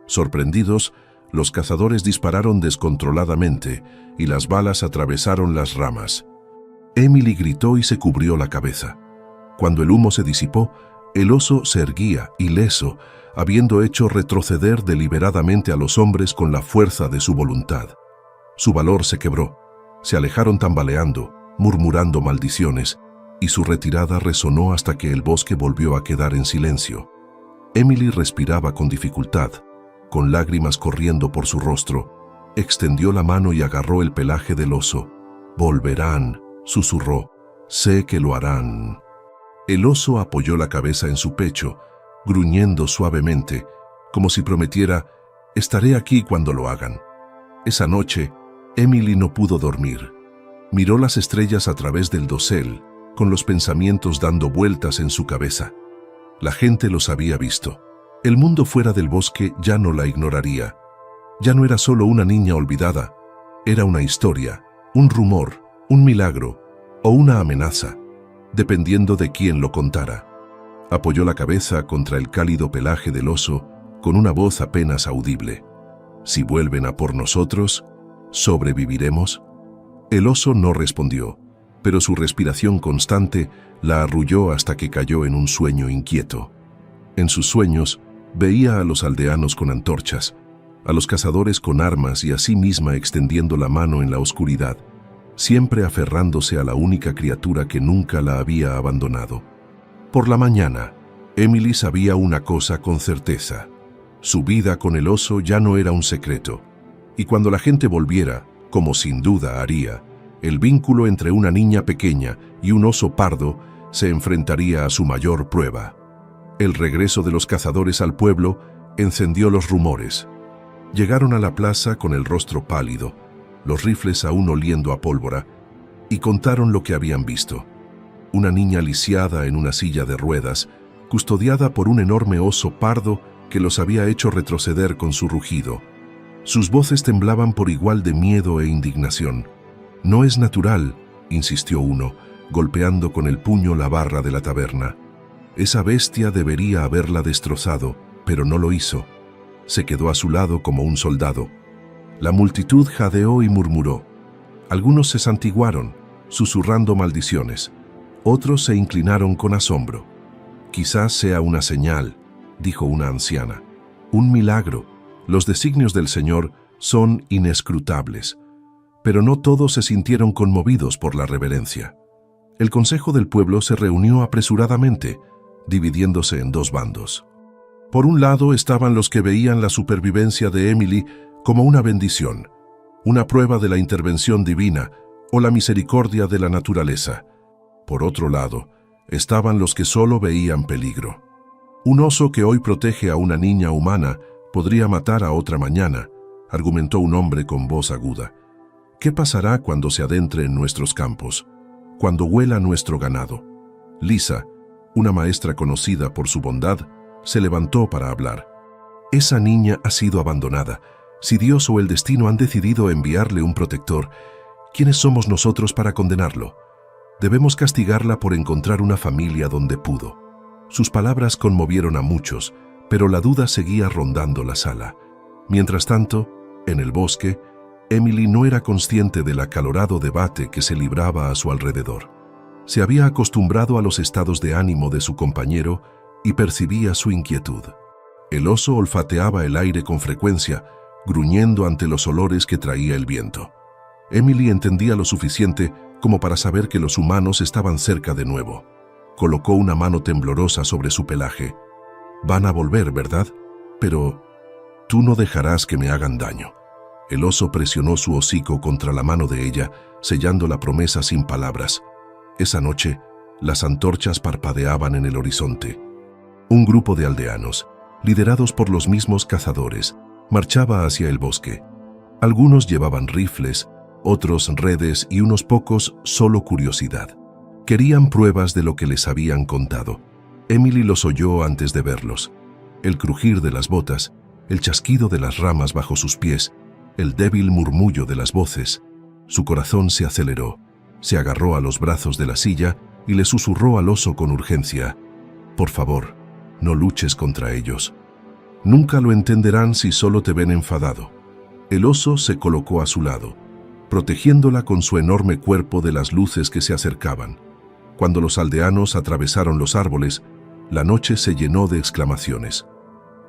Sorprendidos, los cazadores dispararon descontroladamente y las balas atravesaron las ramas. Emily gritó y se cubrió la cabeza. Cuando el humo se disipó, el oso se erguía, ileso, habiendo hecho retroceder deliberadamente a los hombres con la fuerza de su voluntad. Su valor se quebró. Se alejaron tambaleando, murmurando maldiciones, y su retirada resonó hasta que el bosque volvió a quedar en silencio. Emily respiraba con dificultad, con lágrimas corriendo por su rostro. Extendió la mano y agarró el pelaje del oso. Volverán, susurró. Sé que lo harán. El oso apoyó la cabeza en su pecho, gruñendo suavemente, como si prometiera, estaré aquí cuando lo hagan. Esa noche, Emily no pudo dormir. Miró las estrellas a través del dosel, con los pensamientos dando vueltas en su cabeza. La gente los había visto. El mundo fuera del bosque ya no la ignoraría. Ya no era solo una niña olvidada, era una historia, un rumor, un milagro o una amenaza, dependiendo de quién lo contara. Apoyó la cabeza contra el cálido pelaje del oso con una voz apenas audible. Si vuelven a por nosotros, ¿sobreviviremos? El oso no respondió, pero su respiración constante la arrulló hasta que cayó en un sueño inquieto. En sus sueños, veía a los aldeanos con antorchas, a los cazadores con armas y a sí misma extendiendo la mano en la oscuridad, siempre aferrándose a la única criatura que nunca la había abandonado. Por la mañana, Emily sabía una cosa con certeza. Su vida con el oso ya no era un secreto, y cuando la gente volviera, como sin duda haría, el vínculo entre una niña pequeña y un oso pardo se enfrentaría a su mayor prueba. El regreso de los cazadores al pueblo encendió los rumores. Llegaron a la plaza con el rostro pálido, los rifles aún oliendo a pólvora, y contaron lo que habían visto. Una niña lisiada en una silla de ruedas, custodiada por un enorme oso pardo que los había hecho retroceder con su rugido. Sus voces temblaban por igual de miedo e indignación. «No es natural», insistió uno, golpeando con el puño la barra de la taberna. Esa bestia debería haberla destrozado, pero no lo hizo. Se quedó a su lado como un soldado. La multitud jadeó y murmuró. Algunos se santiguaron, susurrando maldiciones. Otros se inclinaron con asombro. «Quizás sea una señal», dijo una anciana. «Un milagro. Los designios del Señor son inescrutables». Pero no todos se sintieron conmovidos por la reverencia. El consejo del pueblo se reunió apresuradamente, dividiéndose en dos bandos. Por un lado estaban los que veían la supervivencia de Emily como una bendición, una prueba de la intervención divina o la misericordia de la naturaleza. Por otro lado, estaban los que solo veían peligro. Un oso que hoy protege a una niña humana podría matar a otra mañana, argumentó un hombre con voz aguda. ¿Qué pasará cuando se adentre en nuestros campos? Cuando huela nuestro ganado? Lisa, una maestra conocida por su bondad, se levantó para hablar. Esa niña ha sido abandonada. Si Dios o el destino han decidido enviarle un protector, ¿quiénes somos nosotros para condenarlo? Debemos castigarla por encontrar una familia donde pudo. Sus palabras conmovieron a muchos, pero la duda seguía rondando la sala. Mientras tanto, en el bosque, Emily no era consciente del acalorado debate que se libraba a su alrededor. Se había acostumbrado a los estados de ánimo de su compañero y percibía su inquietud. El oso olfateaba el aire con frecuencia, gruñendo ante los olores que traía el viento. Emily entendía lo suficiente como para saber que los humanos estaban cerca de nuevo. Colocó una mano temblorosa sobre su pelaje. «Van a volver, ¿verdad? Pero tú no dejarás que me hagan daño». El oso presionó su hocico contra la mano de ella, sellando la promesa sin palabras. Esa noche, las antorchas parpadeaban en el horizonte. Un grupo de aldeanos, liderados por los mismos cazadores, marchaba hacia el bosque. Algunos llevaban rifles, otros redes y unos pocos solo curiosidad. Querían pruebas de lo que les habían contado. Emily los oyó antes de verlos. El crujir de las botas, el chasquido de las ramas bajo sus pies, el débil murmullo de las voces. Su corazón se aceleró, se agarró a los brazos de la silla y le susurró al oso con urgencia: «Por favor, no luches contra ellos. Nunca lo entenderán si solo te ven enfadado». El oso se colocó a su lado, protegiéndola con su enorme cuerpo de las luces que se acercaban. Cuando los aldeanos atravesaron los árboles, la noche se llenó de exclamaciones.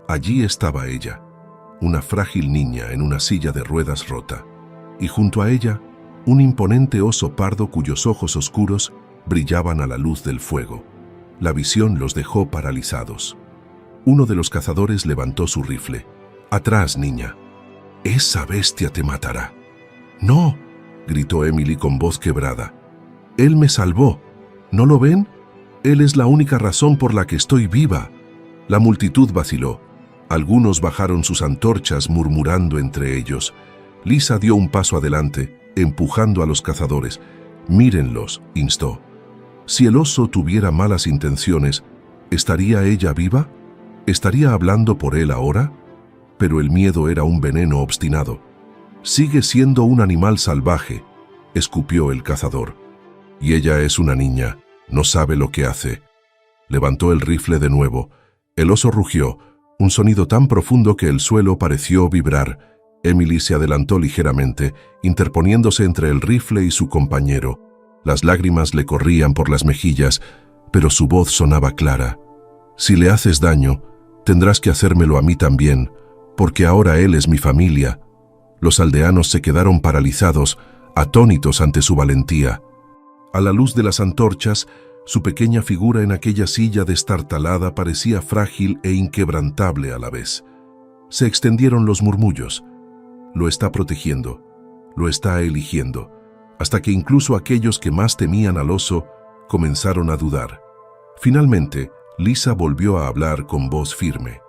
Allí estaba ella, una frágil niña en una silla de ruedas rota, y junto a ella, un imponente oso pardo cuyos ojos oscuros brillaban a la luz del fuego. La visión los dejó paralizados. Uno de los cazadores levantó su rifle. «Atrás, niña. Esa bestia te matará». «No», gritó Emily con voz quebrada. «Él me salvó. ¿No lo ven? Él es la única razón por la que estoy viva». La multitud vaciló. Algunos bajaron sus antorchas murmurando entre ellos. Lisa dio un paso adelante, empujando a los cazadores. «Mírenlos», instó. Si el oso tuviera malas intenciones, ¿estaría ella viva? ¿Estaría hablando por él ahora? Pero el miedo era un veneno obstinado. «Sigue siendo un animal salvaje», escupió el cazador. «Y ella es una niña, no sabe lo que hace». Levantó el rifle de nuevo. El oso rugió, un sonido tan profundo que el suelo pareció vibrar. Emily se adelantó ligeramente, interponiéndose entre el rifle y su compañero. Las lágrimas le corrían por las mejillas, pero su voz sonaba clara. «Si le haces daño, tendrás que hacérmelo a mí también, porque ahora él es mi familia». Los aldeanos se quedaron paralizados, atónitos ante su valentía. A la luz de las antorchas, su pequeña figura en aquella silla destartalada parecía frágil e inquebrantable a la vez. Se extendieron los murmullos. «Lo está protegiendo, lo está eligiendo», hasta que incluso aquellos que más temían al oso comenzaron a dudar. Finalmente, Lisa volvió a hablar con voz firme.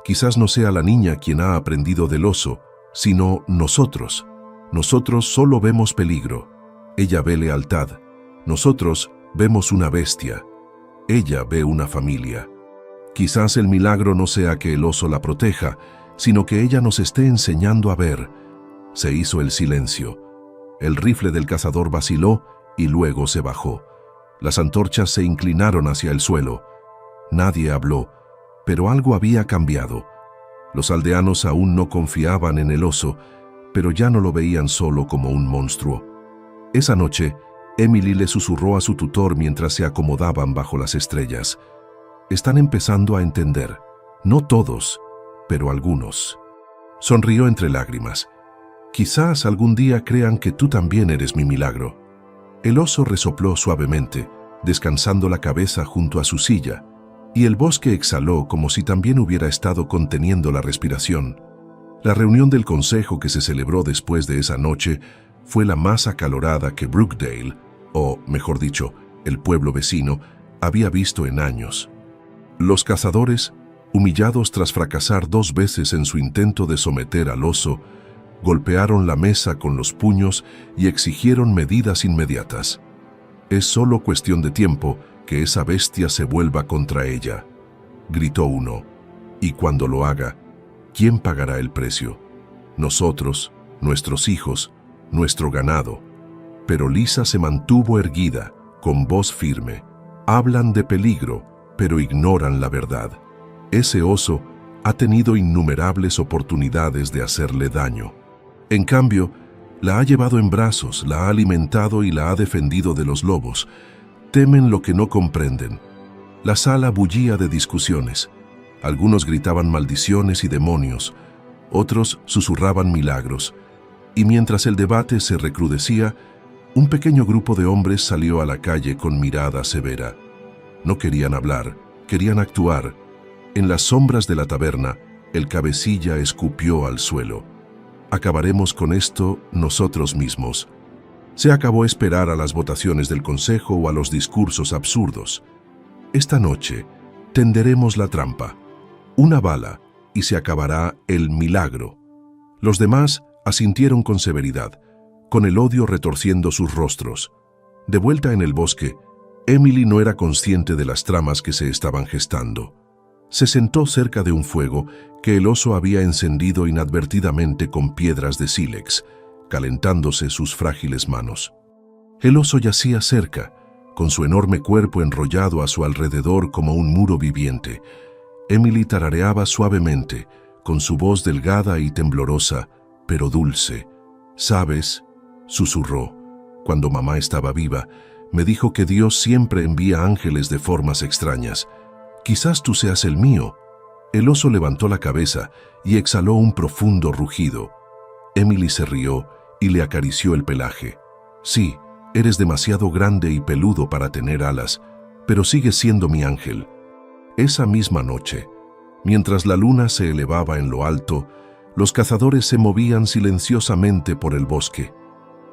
«Quizás no sea la niña quien ha aprendido del oso, sino nosotros. Nosotros solo vemos peligro. Ella ve lealtad. Nosotros vemos una bestia. Ella ve una familia. Quizás el milagro no sea que el oso la proteja, sino que ella nos esté enseñando a ver». Se hizo el silencio. El rifle del cazador vaciló y luego se bajó. Las antorchas se inclinaron hacia el suelo. Nadie habló, pero algo había cambiado. Los aldeanos aún no confiaban en el oso, pero ya no lo veían solo como un monstruo. Esa noche, Emily le susurró a su tutor mientras se acomodaban bajo las estrellas. «Están empezando a entender. No todos, pero algunos». Sonrió entre lágrimas. «Quizás algún día crean que tú también eres mi milagro». El oso resopló suavemente, descansando la cabeza junto a su silla, y el bosque exhaló como si también hubiera estado conteniendo la respiración. La reunión del consejo que se celebró después de esa noche fue la más acalorada que Brookdale, o mejor dicho, el pueblo vecino, había visto en años. Los cazadores, humillados tras fracasar 2 veces en su intento de someter al oso, golpearon la mesa con los puños y exigieron medidas inmediatas. «Es solo cuestión de tiempo que esa bestia se vuelva contra ella», gritó uno. «Y cuando lo haga, ¿quién pagará el precio? Nosotros, nuestros hijos, nuestro ganado». Pero Lisa se mantuvo erguida, con voz firme. «Hablan de peligro, pero ignoran la verdad. Ese oso ha tenido innumerables oportunidades de hacerle daño. En cambio, la ha llevado en brazos, la ha alimentado y la ha defendido de los lobos. Temen lo que no comprenden». La sala bullía de discusiones. Algunos gritaban maldiciones y demonios, otros susurraban milagros. Y mientras el debate se recrudecía, un pequeño grupo de hombres salió a la calle con mirada severa. No querían hablar, querían actuar. En las sombras de la taberna, el cabecilla escupió al suelo. «Acabaremos con esto nosotros mismos». Se acabó esperar a las votaciones del consejo o a los discursos absurdos. «Esta noche tenderemos la trampa. Una bala y se acabará el milagro». Los demás asintieron con severidad, con el odio retorciendo sus rostros. De vuelta en el bosque, Emily no era consciente de las tramas que se estaban gestando. Se sentó cerca de un fuego que el oso había encendido inadvertidamente con piedras de sílex, calentándose sus frágiles manos. El oso yacía cerca, con su enorme cuerpo enrollado a su alrededor como un muro viviente. Emily tarareaba suavemente, con su voz delgada y temblorosa, pero dulce. «¿Sabes?», susurró. «Cuando mamá estaba viva, me dijo que Dios siempre envía ángeles de formas extrañas. Quizás tú seas el mío». El oso levantó la cabeza y exhaló un profundo rugido. Emily se rió y le acarició el pelaje. «Sí, eres demasiado grande y peludo para tener alas, pero sigues siendo mi ángel». Esa misma noche, mientras la luna se elevaba en lo alto, los cazadores se movían silenciosamente por el bosque.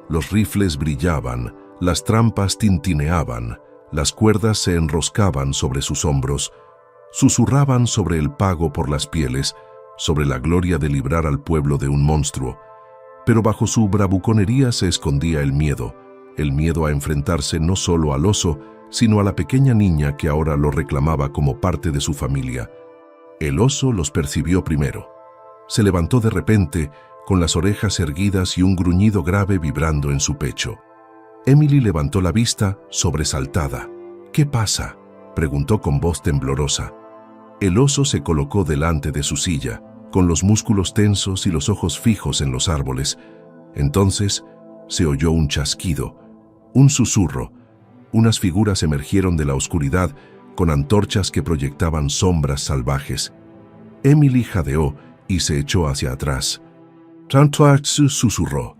Los rifles brillaban, las trampas tintineaban, las cuerdas se enroscaban sobre sus hombros, susurraban sobre el pago por las pieles, sobre la gloria de librar al pueblo de un monstruo. Pero bajo su bravuconería se escondía el miedo a enfrentarse no solo al oso, sino a la pequeña niña que ahora lo reclamaba como parte de su familia. El oso los percibió primero. Se levantó de repente, con las orejas erguidas y un gruñido grave vibrando en su pecho. Emily levantó la vista, sobresaltada. «¿Qué pasa?», preguntó con voz temblorosa. El oso se colocó delante de su silla, con los músculos tensos y los ojos fijos en los árboles. Entonces se oyó un chasquido, un susurro. Unas figuras emergieron de la oscuridad con antorchas que proyectaban sombras salvajes. Emily jadeó y se echó hacia atrás. Trantoartsu susurró.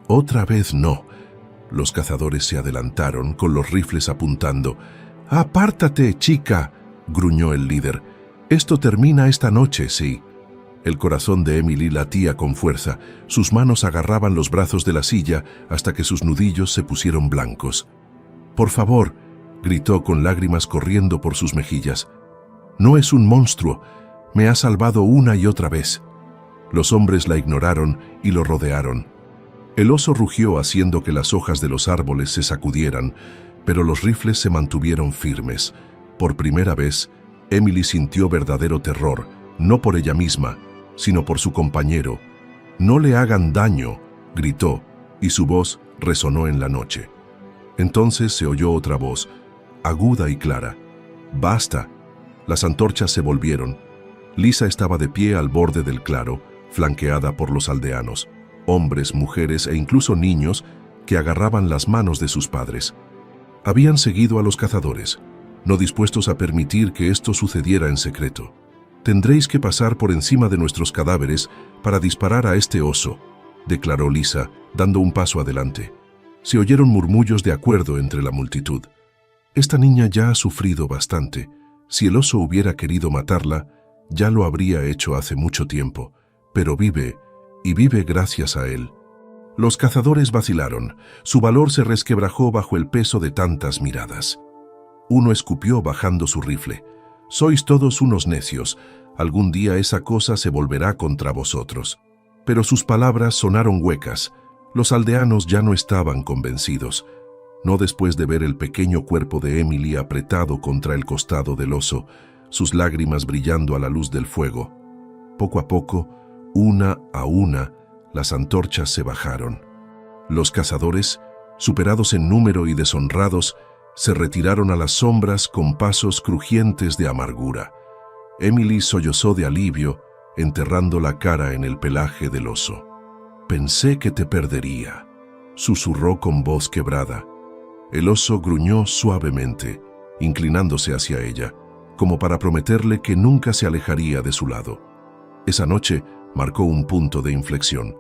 «Otra vez no». Los cazadores se adelantaron, con los rifles apuntando. «¡Apártate, chica!», gruñó el líder. «Esto termina esta noche, sí». El corazón de Emily latía con fuerza. Sus manos agarraban los brazos de la silla hasta que sus nudillos se pusieron blancos. «Por favor», gritó con lágrimas corriendo por sus mejillas. «No es un monstruo. Me ha salvado una y otra vez». Los hombres la ignoraron y lo rodearon. El oso rugió haciendo que las hojas de los árboles se sacudieran, pero los rifles se mantuvieron firmes. Por primera vez, Emily sintió verdadero terror, no por ella misma, sino por su compañero. «No le hagan daño», gritó, y su voz resonó en la noche. Entonces se oyó otra voz, aguda y clara. «¡Basta!». Las antorchas se volvieron. Lisa estaba de pie al borde del claro, flanqueada por los aldeanos, hombres, mujeres e incluso niños que agarraban las manos de sus padres. Habían seguido a los cazadores, no dispuestos a permitir que esto sucediera en secreto. «Tendréis que pasar por encima de nuestros cadáveres para disparar a este oso», declaró Lisa, dando un paso adelante. Se oyeron murmullos de acuerdo entre la multitud. «Esta niña ya ha sufrido bastante. Si el oso hubiera querido matarla, ya lo habría hecho hace mucho tiempo, pero vive, y vive gracias a él». Los cazadores vacilaron. Su valor se resquebrajó bajo el peso de tantas miradas. Uno escupió bajando su rifle. «Sois todos unos necios. Algún día esa cosa se volverá contra vosotros». Pero sus palabras sonaron huecas. Los aldeanos ya no estaban convencidos. No después de ver el pequeño cuerpo de Emily apretado contra el costado del oso, sus lágrimas brillando a la luz del fuego. Poco a poco, una a una, las antorchas se bajaron. Los cazadores, superados en número y deshonrados, se retiraron a las sombras con pasos crujientes de amargura. Emily sollozó de alivio, enterrando la cara en el pelaje del oso. «Pensé que te perdería», susurró con voz quebrada. El oso gruñó suavemente, inclinándose hacia ella, como para prometerle que nunca se alejaría de su lado. Esa noche marcó un punto de inflexión.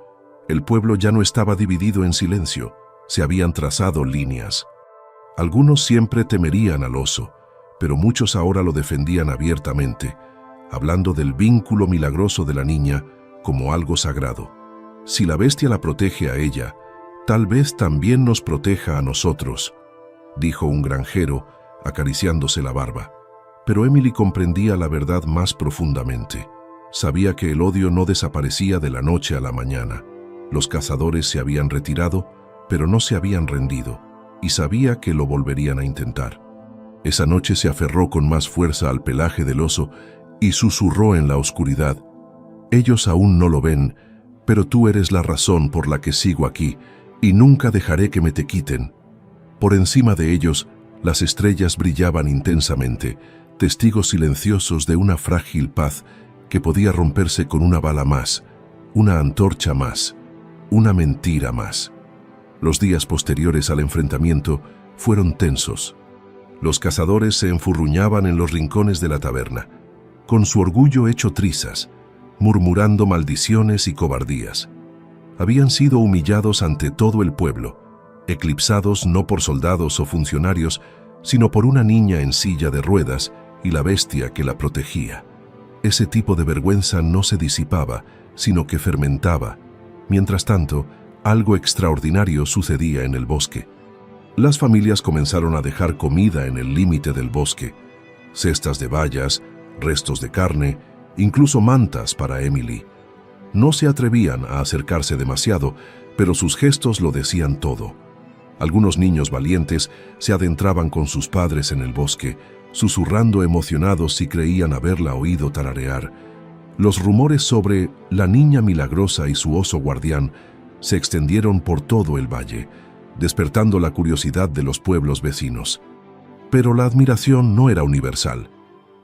El pueblo ya no estaba dividido en silencio, se habían trazado líneas. Algunos siempre temerían al oso, pero muchos ahora lo defendían abiertamente, hablando del vínculo milagroso de la niña como algo sagrado. Si la bestia la protege a ella, tal vez también nos proteja a nosotros, dijo un granjero, acariciándose la barba. Pero Emily comprendía la verdad más profundamente. Sabía que el odio no desaparecía de la noche a la mañana. Los cazadores se habían retirado, pero no se habían rendido, y sabía que lo volverían a intentar. Esa noche se aferró con más fuerza al pelaje del oso y susurró en la oscuridad: «Ellos aún no lo ven, pero tú eres la razón por la que sigo aquí, y nunca dejaré que me te quiten». Por encima de ellos, las estrellas brillaban intensamente, testigos silenciosos de una frágil paz que podía romperse con una bala más, una antorcha más, una mentira más. Los días posteriores al enfrentamiento fueron tensos. Los cazadores se enfurruñaban en los rincones de la taberna, con su orgullo hecho trizas, murmurando maldiciones y cobardías. Habían sido humillados ante todo el pueblo, eclipsados no por soldados o funcionarios, sino por una niña en silla de ruedas y la bestia que la protegía. Ese tipo de vergüenza no se disipaba, sino que fermentaba. Mientras tanto, algo extraordinario sucedía en el bosque. Las familias comenzaron a dejar comida en el límite del bosque, cestas de bayas, restos de carne, incluso mantas para Emily. No se atrevían a acercarse demasiado, pero sus gestos lo decían todo. Algunos niños valientes se adentraban con sus padres en el bosque, susurrando emocionados si creían haberla oído tararear. Los rumores sobre la niña milagrosa y su oso guardián se extendieron por todo el valle, despertando la curiosidad de los pueblos vecinos. Pero la admiración no era universal.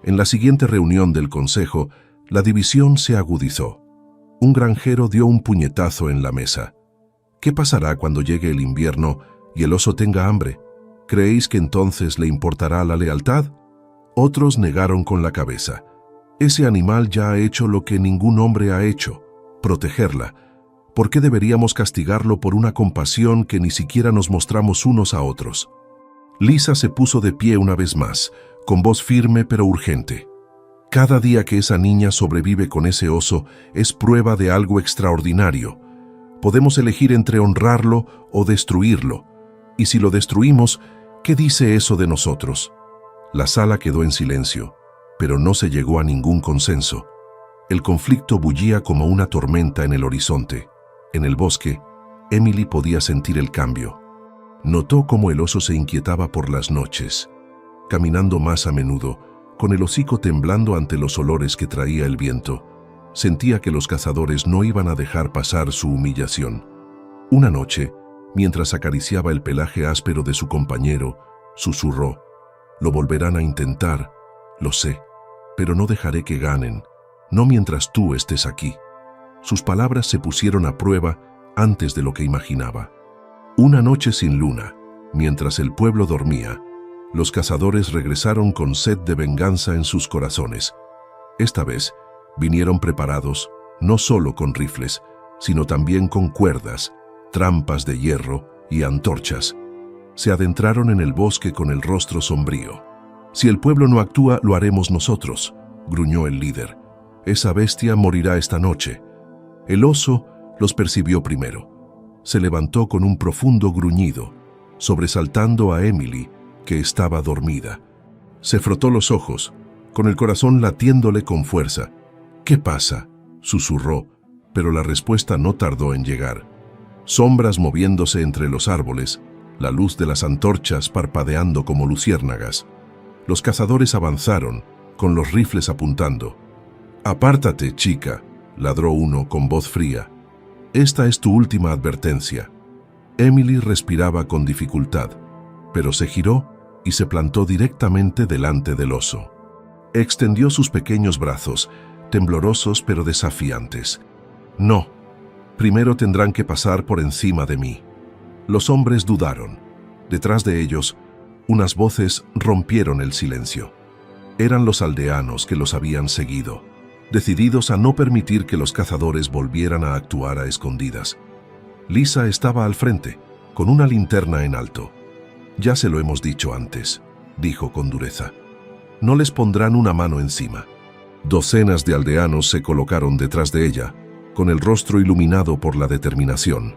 En la siguiente reunión del consejo, la división se agudizó. Un granjero dio un puñetazo en la mesa. ¿Qué pasará cuando llegue el invierno y el oso tenga hambre? ¿Creéis que entonces le importará la lealtad? Otros negaron con la cabeza. Ese animal ya ha hecho lo que ningún hombre ha hecho, protegerla. ¿Por qué deberíamos castigarlo por una compasión que ni siquiera nos mostramos unos a otros? Lisa se puso de pie una vez más, con voz firme pero urgente. Cada día que esa niña sobrevive con ese oso es prueba de algo extraordinario. Podemos elegir entre honrarlo o destruirlo. Y si lo destruimos, ¿qué dice eso de nosotros? La sala quedó en silencio, pero no se llegó a ningún consenso. El conflicto bullía como una tormenta en el horizonte. En el bosque, Emily podía sentir el cambio. Notó cómo el oso se inquietaba por las noches, caminando más a menudo, con el hocico temblando ante los olores que traía el viento. Sentía que los cazadores no iban a dejar pasar su humillación. Una noche, mientras acariciaba el pelaje áspero de su compañero, susurró: «Lo volverán a intentar, lo sé, pero no dejaré que ganen, no mientras tú estés aquí». Sus palabras se pusieron a prueba antes de lo que imaginaba. Una noche sin luna, mientras el pueblo dormía, los cazadores regresaron con sed de venganza en sus corazones. Esta vez, vinieron preparados, no solo con rifles, sino también con cuerdas, trampas de hierro y antorchas. Se adentraron en el bosque con el rostro sombrío. «Si el pueblo no actúa, lo haremos nosotros», gruñó el líder. «Esa bestia morirá esta noche». El oso los percibió primero. Se levantó con un profundo gruñido, sobresaltando a Emily, que estaba dormida. Se frotó los ojos, con el corazón latiéndole con fuerza. «¿Qué pasa?», susurró, pero la respuesta no tardó en llegar. Sombras moviéndose entre los árboles, la luz de las antorchas parpadeando como luciérnagas. Los cazadores avanzaron, con los rifles apuntando. «Apártate, chica», ladró uno con voz fría. «Esta es tu última advertencia». Emily respiraba con dificultad, pero se giró y se plantó directamente delante del oso. Extendió sus pequeños brazos, temblorosos pero desafiantes. «No, primero tendrán que pasar por encima de mí». Los hombres dudaron. Detrás de ellos, unas voces rompieron el silencio. Eran los aldeanos que los habían seguido, decididos a no permitir que los cazadores volvieran a actuar a escondidas. Lisa estaba al frente, con una linterna en alto. «Ya se lo hemos dicho antes», dijo con dureza. «No les pondrán una mano encima». Docenas de aldeanos se colocaron detrás de ella, con el rostro iluminado por la determinación.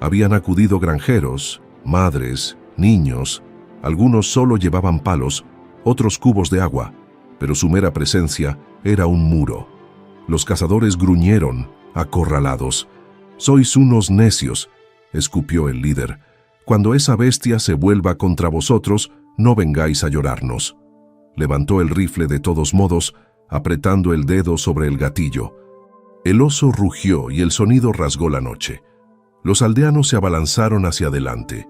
Habían acudido granjeros, madres, niños. Algunos solo llevaban palos, otros cubos de agua, pero su mera presencia era un muro. Los cazadores gruñeron, acorralados. «Sois unos necios», escupió el líder. «Cuando esa bestia se vuelva contra vosotros, no vengáis a llorarnos». Levantó el rifle de todos modos, apretando el dedo sobre el gatillo. El oso rugió y el sonido rasgó la noche. Los aldeanos se abalanzaron hacia adelante,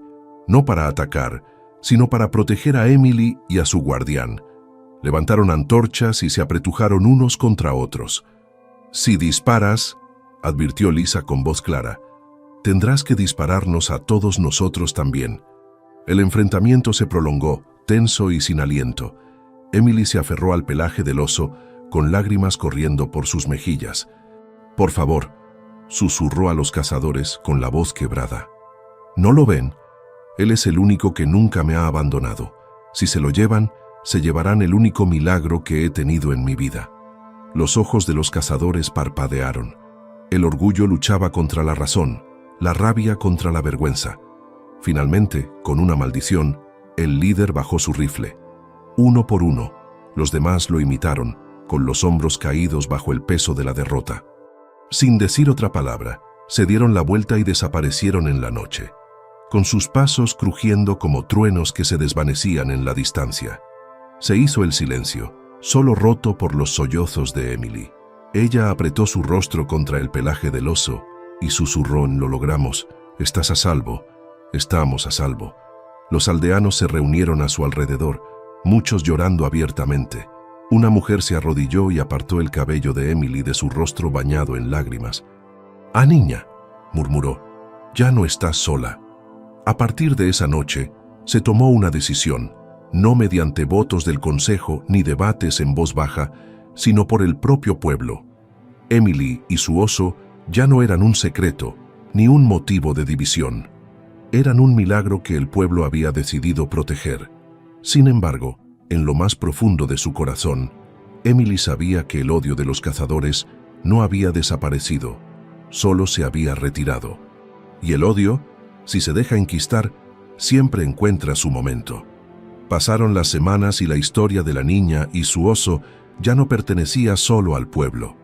no para atacar, sino para proteger a Emily y a su guardián. Levantaron antorchas y se apretujaron unos contra otros. «Si disparas», advirtió Lisa con voz clara, «tendrás que dispararnos a todos nosotros también». El enfrentamiento se prolongó, tenso y sin aliento. Emily se aferró al pelaje del oso, con lágrimas corriendo por sus mejillas. «Por favor», susurró a los cazadores con la voz quebrada. «¿No lo ven? Él es el único que nunca me ha abandonado. Si se lo llevan, se llevarán el único milagro que he tenido en mi vida». Los ojos de los cazadores parpadearon. El orgullo luchaba contra la razón, la rabia contra la vergüenza. Finalmente, con una maldición, el líder bajó su rifle. Uno por uno, los demás lo imitaron, con los hombros caídos bajo el peso de la derrota. Sin decir otra palabra, se dieron la vuelta y desaparecieron en la noche, con sus pasos crujiendo como truenos que se desvanecían en la distancia. Se hizo el silencio, solo roto por los sollozos de Emily. Ella apretó su rostro contra el pelaje del oso y susurró: «Lo logramos, estás a salvo, estamos a salvo». Los aldeanos se reunieron a su alrededor, muchos llorando abiertamente. Una mujer se arrodilló y apartó el cabello de Emily de su rostro bañado en lágrimas. «Ah, niña», murmuró, «ya no estás sola». A partir de esa noche, se tomó una decisión, no mediante votos del consejo ni debates en voz baja, sino por el propio pueblo. Emily y su oso ya no eran un secreto, ni un motivo de división. Eran un milagro que el pueblo había decidido proteger. Sin embargo, en lo más profundo de su corazón, Emily sabía que el odio de los cazadores no había desaparecido, solo se había retirado. Y el odio, si se deja enquistar, siempre encuentra su momento. Pasaron las semanas y la historia de la niña y su oso ya no pertenecía solo al pueblo.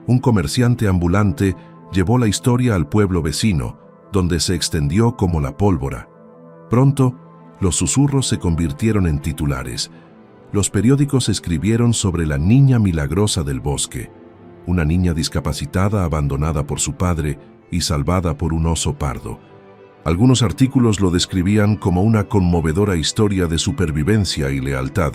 Un comerciante ambulante llevó la historia al pueblo vecino, donde se extendió como la pólvora. Pronto, los susurros se convirtieron en titulares. Los periódicos escribieron sobre la niña milagrosa del bosque, una niña discapacitada abandonada por su padre y salvada por un oso pardo. Algunos artículos lo describían como una conmovedora historia de supervivencia y lealtad.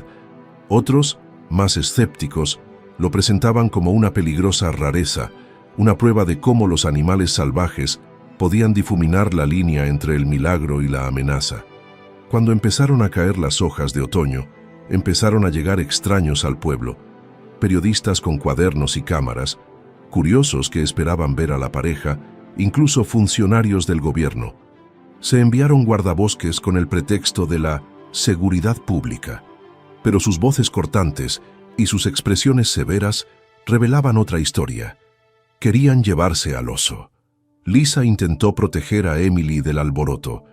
Otros, más escépticos, lo presentaban como una peligrosa rareza, una prueba de cómo los animales salvajes podían difuminar la línea entre el milagro y la amenaza. Cuando empezaron a caer las hojas de otoño, empezaron a llegar extraños al pueblo, periodistas con cuadernos y cámaras, curiosos que esperaban ver a la pareja, incluso funcionarios del gobierno. Se enviaron guardabosques con el pretexto de la seguridad pública, pero sus voces cortantes y sus expresiones severas revelaban otra historia. Querían llevarse al oso. Lisa intentó proteger a Emily del alboroto,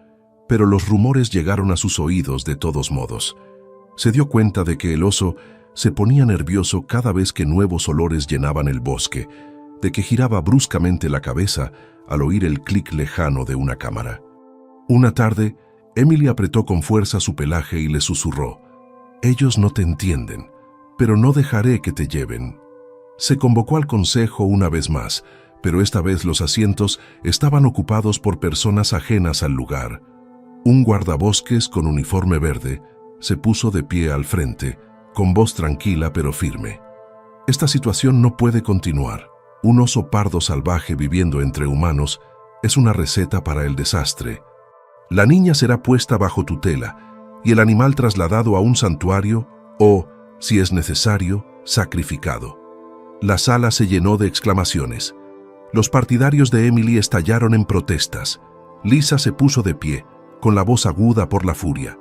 pero los rumores llegaron a sus oídos de todos modos. Se dio cuenta de que el oso se ponía nervioso cada vez que nuevos olores llenaban el bosque, de que giraba bruscamente la cabeza al oír el clic lejano de una cámara. Una tarde, Emily apretó con fuerza su pelaje y le susurró: «Ellos no te entienden, pero no dejaré que te lleven». Se convocó al consejo una vez más, pero esta vez los asientos estaban ocupados por personas ajenas al lugar. Un guardabosques con uniforme verde se puso de pie al frente, con voz tranquila pero firme. «Esta situación no puede continuar. Un oso pardo salvaje viviendo entre humanos es una receta para el desastre. La niña será puesta bajo tutela y el animal trasladado a un santuario o, si es necesario, sacrificado». La sala se llenó de exclamaciones. Los partidarios de Emily estallaron en protestas. Lisa se puso de pie, con la voz aguda por la furia.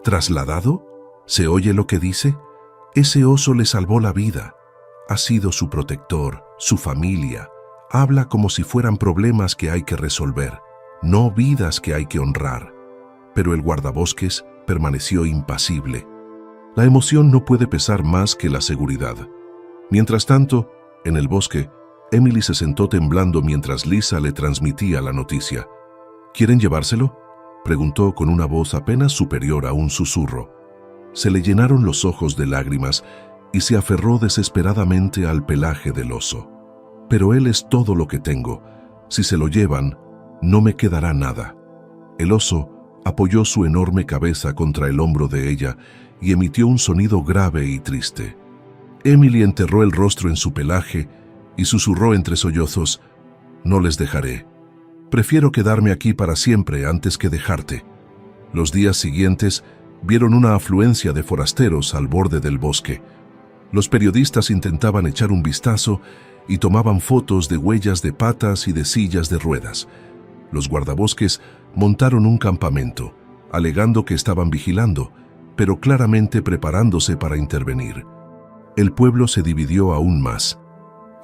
¿Trasladado? ¿Se oye lo que dice? Ese oso le salvó la vida. Ha sido su protector, su familia. Habla como si fueran problemas que hay que resolver, no vidas que hay que honrar. Pero el guardabosques permaneció impasible. La emoción no puede pesar más que la seguridad. Mientras tanto, en el bosque, Emily se sentó temblando mientras Lisa le transmitía la noticia. ¿Quieren llevárselo?, preguntó con una voz apenas superior a un susurro. Se le llenaron los ojos de lágrimas y se aferró desesperadamente al pelaje del oso. «Pero él es todo lo que tengo. Si se lo llevan, no me quedará nada». El oso apoyó su enorme cabeza contra el hombro de ella y emitió un sonido grave y triste. Emily enterró el rostro en su pelaje y susurró entre sollozos: «No les dejaré. Prefiero quedarme aquí para siempre antes que dejarte». Los días siguientes vieron una afluencia de forasteros al borde del bosque. Los periodistas intentaban echar un vistazo y tomaban fotos de huellas de patas y de sillas de ruedas. Los guardabosques montaron un campamento, alegando que estaban vigilando, pero claramente preparándose para intervenir. El pueblo se dividió aún más.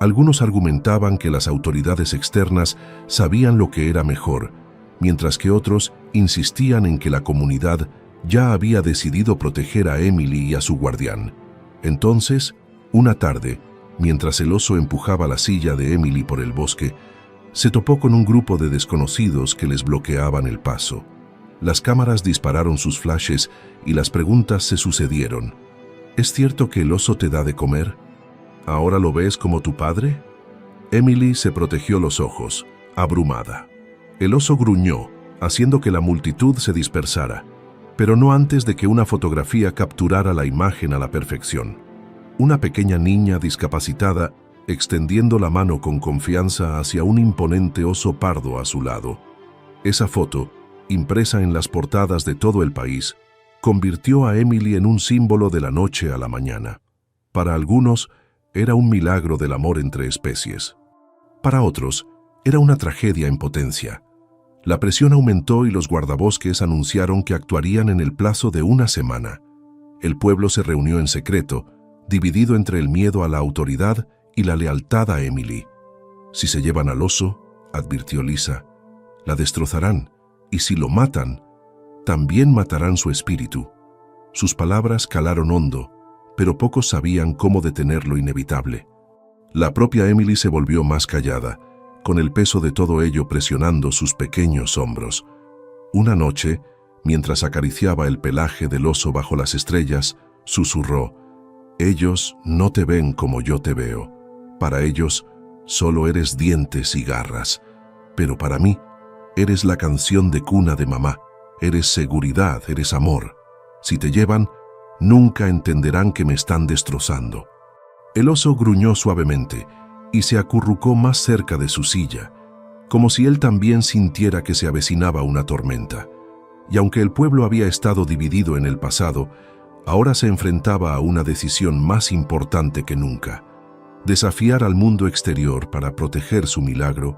Algunos argumentaban que las autoridades externas sabían lo que era mejor, mientras que otros insistían en que la comunidad ya había decidido proteger a Emily y a su guardián. Entonces, una tarde, mientras el oso empujaba la silla de Emily por el bosque, se topó con un grupo de desconocidos que les bloqueaban el paso. Las cámaras dispararon sus flashes y las preguntas se sucedieron. ¿Es cierto que el oso te da de comer? ¿Ahora lo ves como tu padre? Emily se protegió los ojos, abrumada. El oso gruñó, haciendo que la multitud se dispersara, pero no antes de que una fotografía capturara la imagen a la perfección. Una pequeña niña discapacitada extendiendo la mano con confianza hacia un imponente oso pardo a su lado. Esa foto, impresa en las portadas de todo el país, convirtió a Emily en un símbolo de la noche a la mañana. Para algunos, era un milagro del amor entre especies. Para otros, era una tragedia en potencia. La presión aumentó y los guardabosques anunciaron que actuarían en el plazo de una semana. El pueblo se reunió en secreto, dividido entre el miedo a la autoridad y la lealtad a Emily. Si se llevan al oso, advirtió Lisa, la destrozarán, y si lo matan, también matarán su espíritu. Sus palabras calaron hondo, pero pocos sabían cómo detener lo inevitable. La propia Emily se volvió más callada, con el peso de todo ello presionando sus pequeños hombros. Una noche, mientras acariciaba el pelaje del oso bajo las estrellas, susurró, «Ellos no te ven como yo te veo. Para ellos, solo eres dientes y garras. Pero para mí, eres la canción de cuna de mamá. Eres seguridad, eres amor. Si te llevan, nunca entenderán que me están destrozando». El oso gruñó suavemente y se acurrucó más cerca de su silla, como si él también sintiera que se avecinaba una tormenta. Y aunque el pueblo había estado dividido en el pasado, ahora se enfrentaba a una decisión más importante que nunca: desafiar al mundo exterior para proteger su milagro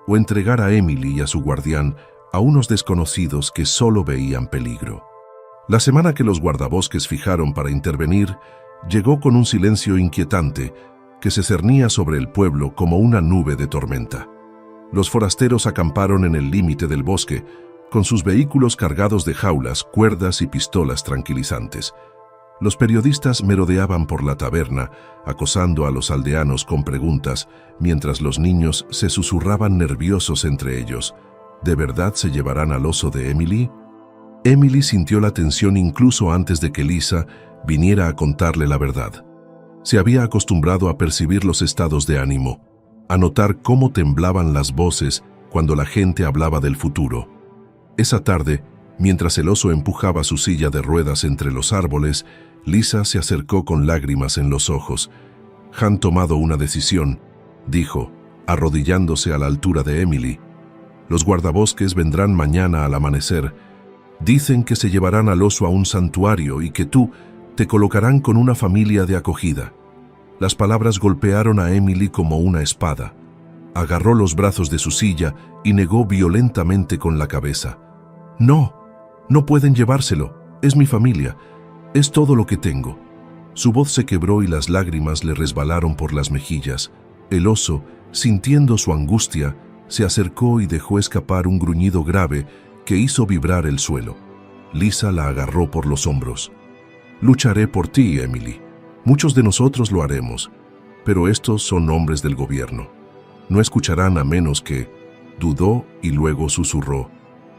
o entregar a Emily y a su guardián a unos desconocidos que solo veían peligro. La semana que los guardabosques fijaron para intervenir llegó con un silencio inquietante que se cernía sobre el pueblo como una nube de tormenta. Los forasteros acamparon en el límite del bosque, con sus vehículos cargados de jaulas, cuerdas y pistolas tranquilizantes. Los periodistas merodeaban por la taberna, acosando a los aldeanos con preguntas, mientras los niños se susurraban nerviosos entre ellos. ¿De verdad se llevarán al oso de Emily? Emily sintió la tensión incluso antes de que Lisa viniera a contarle la verdad. Se había acostumbrado a percibir los estados de ánimo, a notar cómo temblaban las voces cuando la gente hablaba del futuro. Esa tarde, mientras el oso empujaba su silla de ruedas entre los árboles, Lisa se acercó con lágrimas en los ojos. «Han tomado una decisión», dijo, arrodillándose a la altura de Emily. «Los guardabosques vendrán mañana al amanecer. Dicen que se llevarán al oso a un santuario y que tú te colocarán con una familia de acogida». Las palabras golpearon a Emily como una espada. Agarró los brazos de su silla y negó violentamente con la cabeza. «No, no pueden llevárselo. Es mi familia. Es todo lo que tengo». Su voz se quebró y las lágrimas le resbalaron por las mejillas. El oso, sintiendo su angustia, se acercó y dejó escapar un gruñido grave que hizo vibrar el suelo. Lisa la agarró por los hombros. «Lucharé por ti, Emily. Muchos de nosotros lo haremos, pero estos son hombres del gobierno. No escucharán a menos que…» Dudó y luego susurró,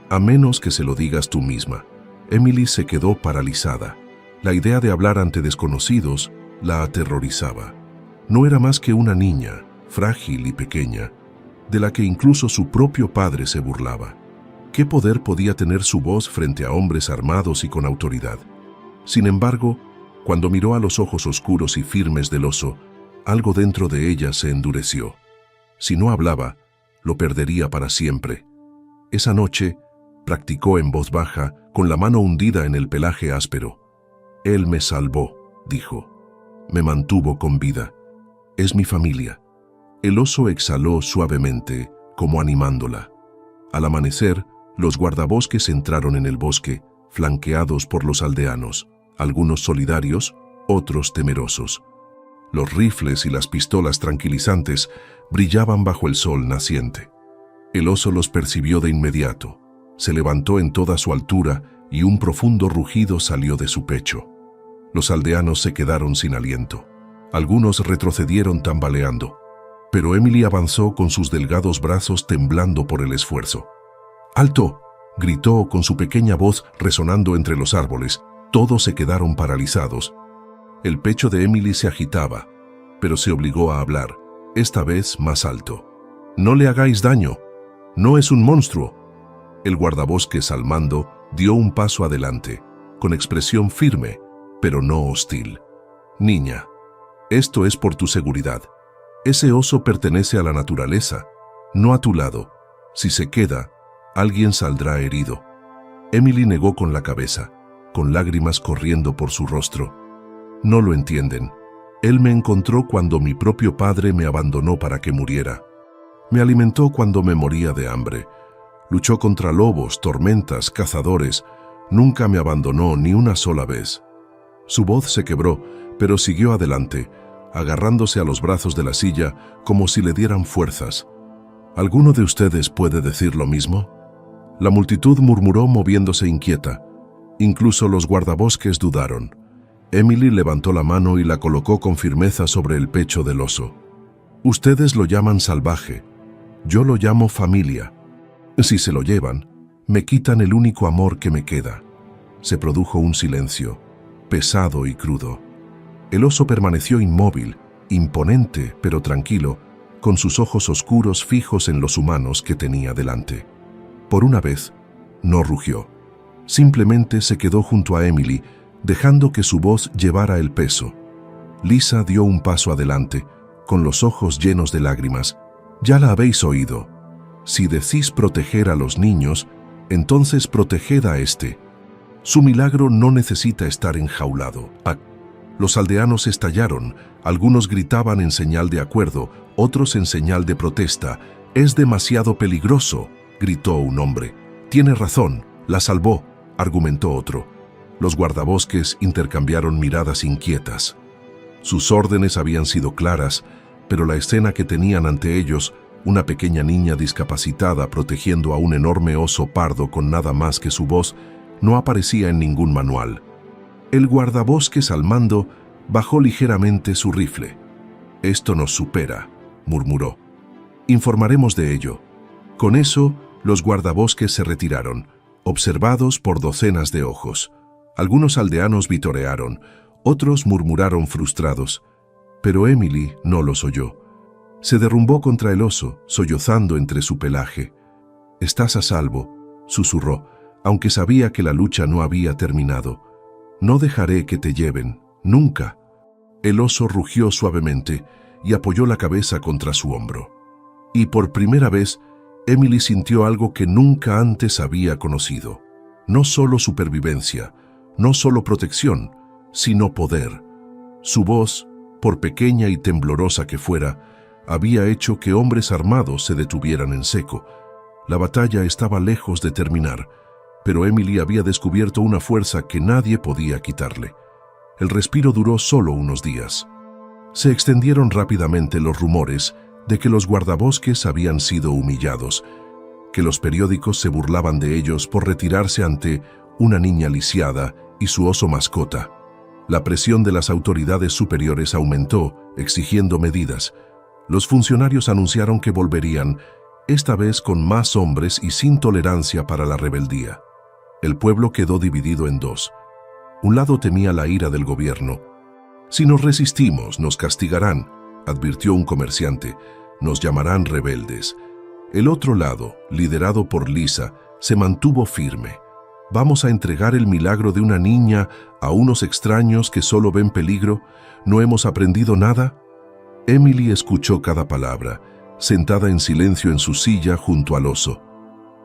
«a menos que se lo digas tú misma». Emily se quedó paralizada. La idea de hablar ante desconocidos la aterrorizaba. No era más que una niña, frágil y pequeña, de la que incluso su propio padre se burlaba. ¿Qué poder podía tener su voz frente a hombres armados y con autoridad? Sin embargo, cuando miró a los ojos oscuros y firmes del oso, algo dentro de ella se endureció. Si no hablaba, lo perdería para siempre. Esa noche, practicó en voz baja, con la mano hundida en el pelaje áspero. «Él me salvó», dijo. «Me mantuvo con vida. Es mi familia». El oso exhaló suavemente, como animándola. Al amanecer, los guardabosques entraron en el bosque, flanqueados por los aldeanos, algunos solidarios, otros temerosos. Los rifles y las pistolas tranquilizantes brillaban bajo el sol naciente. El oso los percibió de inmediato. Se levantó en toda su altura y un profundo rugido salió de su pecho. Los aldeanos se quedaron sin aliento. Algunos retrocedieron tambaleando, pero Emily avanzó con sus delgados brazos temblando por el esfuerzo. ¡Alto!, gritó con su pequeña voz resonando entre los árboles. Todos se quedaron paralizados. El pecho de Emily se agitaba, pero se obligó a hablar, esta vez más alto. «No le hagáis daño. No es un monstruo». El guardabosques al mando dio un paso adelante, con expresión firme, pero no hostil. «Niña, esto es por tu seguridad. Ese oso pertenece a la naturaleza, no a tu lado. Si se queda, alguien saldrá herido». Emily negó con la cabeza, con lágrimas corriendo por su rostro. «No lo entienden. Él me encontró cuando mi propio padre me abandonó para que muriera. Me alimentó cuando me moría de hambre. Luchó contra lobos, tormentas, cazadores. Nunca me abandonó ni una sola vez». Su voz se quebró, pero siguió adelante, agarrándose a los brazos de la silla como si le dieran fuerzas. ¿Alguno de ustedes puede decir lo mismo? La multitud murmuró moviéndose inquieta. Incluso los guardabosques dudaron. Emily levantó la mano y la colocó con firmeza sobre el pecho del oso. «Ustedes lo llaman salvaje. Yo lo llamo familia. Si se lo llevan, me quitan el único amor que me queda». Se produjo un silencio, pesado y crudo. El oso permaneció inmóvil, imponente pero tranquilo, con sus ojos oscuros fijos en los humanos que tenía delante. Por una vez, no rugió. Simplemente se quedó junto a Emily, dejando que su voz llevara el peso. Lisa dio un paso adelante, con los ojos llenos de lágrimas. «Ya la habéis oído. Si decís proteger a los niños, entonces proteged a este. Su milagro no necesita estar enjaulado». Los aldeanos estallaron, algunos gritaban en señal de acuerdo, otros en señal de protesta. «Es demasiado peligroso», gritó un hombre. «Tiene razón, la salvó», argumentó otro. Los guardabosques intercambiaron miradas inquietas. Sus órdenes habían sido claras, pero la escena que tenían ante ellos, una pequeña niña discapacitada protegiendo a un enorme oso pardo con nada más que su voz, no aparecía en ningún manual. El guardabosques al mando bajó ligeramente su rifle. «Esto nos supera», murmuró. «Informaremos de ello». Con eso, los guardabosques se retiraron, observados por docenas de ojos. Algunos aldeanos vitorearon, otros murmuraron frustrados, pero Emily no los oyó. Se derrumbó contra el oso, sollozando entre su pelaje. «Estás a salvo», susurró, aunque sabía que la lucha no había terminado. «No dejaré que te lleven, nunca». El oso rugió suavemente y apoyó la cabeza contra su hombro. Y por primera vez, Emily sintió algo que nunca antes había conocido. No solo supervivencia, no solo protección, sino poder. Su voz, por pequeña y temblorosa que fuera, había hecho que hombres armados se detuvieran en seco. La batalla estaba lejos de terminar, pero Emily había descubierto una fuerza que nadie podía quitarle. El respiro duró solo unos días. Se extendieron rápidamente los rumores de que los guardabosques habían sido humillados, que los periódicos se burlaban de ellos por retirarse ante una niña lisiada y su oso mascota. La presión de las autoridades superiores aumentó, exigiendo medidas. Los funcionarios anunciaron que volverían, esta vez con más hombres y sin tolerancia para la rebeldía. El pueblo quedó dividido en dos. Un lado temía la ira del gobierno. «Si nos resistimos, nos castigarán», advirtió un comerciante. «Nos llamarán rebeldes». El otro lado, liderado por Lisa, se mantuvo firme. «¿Vamos a entregar el milagro de una niña a unos extraños que solo ven peligro? ¿No hemos aprendido nada?». Emily escuchó cada palabra, sentada en silencio en su silla junto al oso.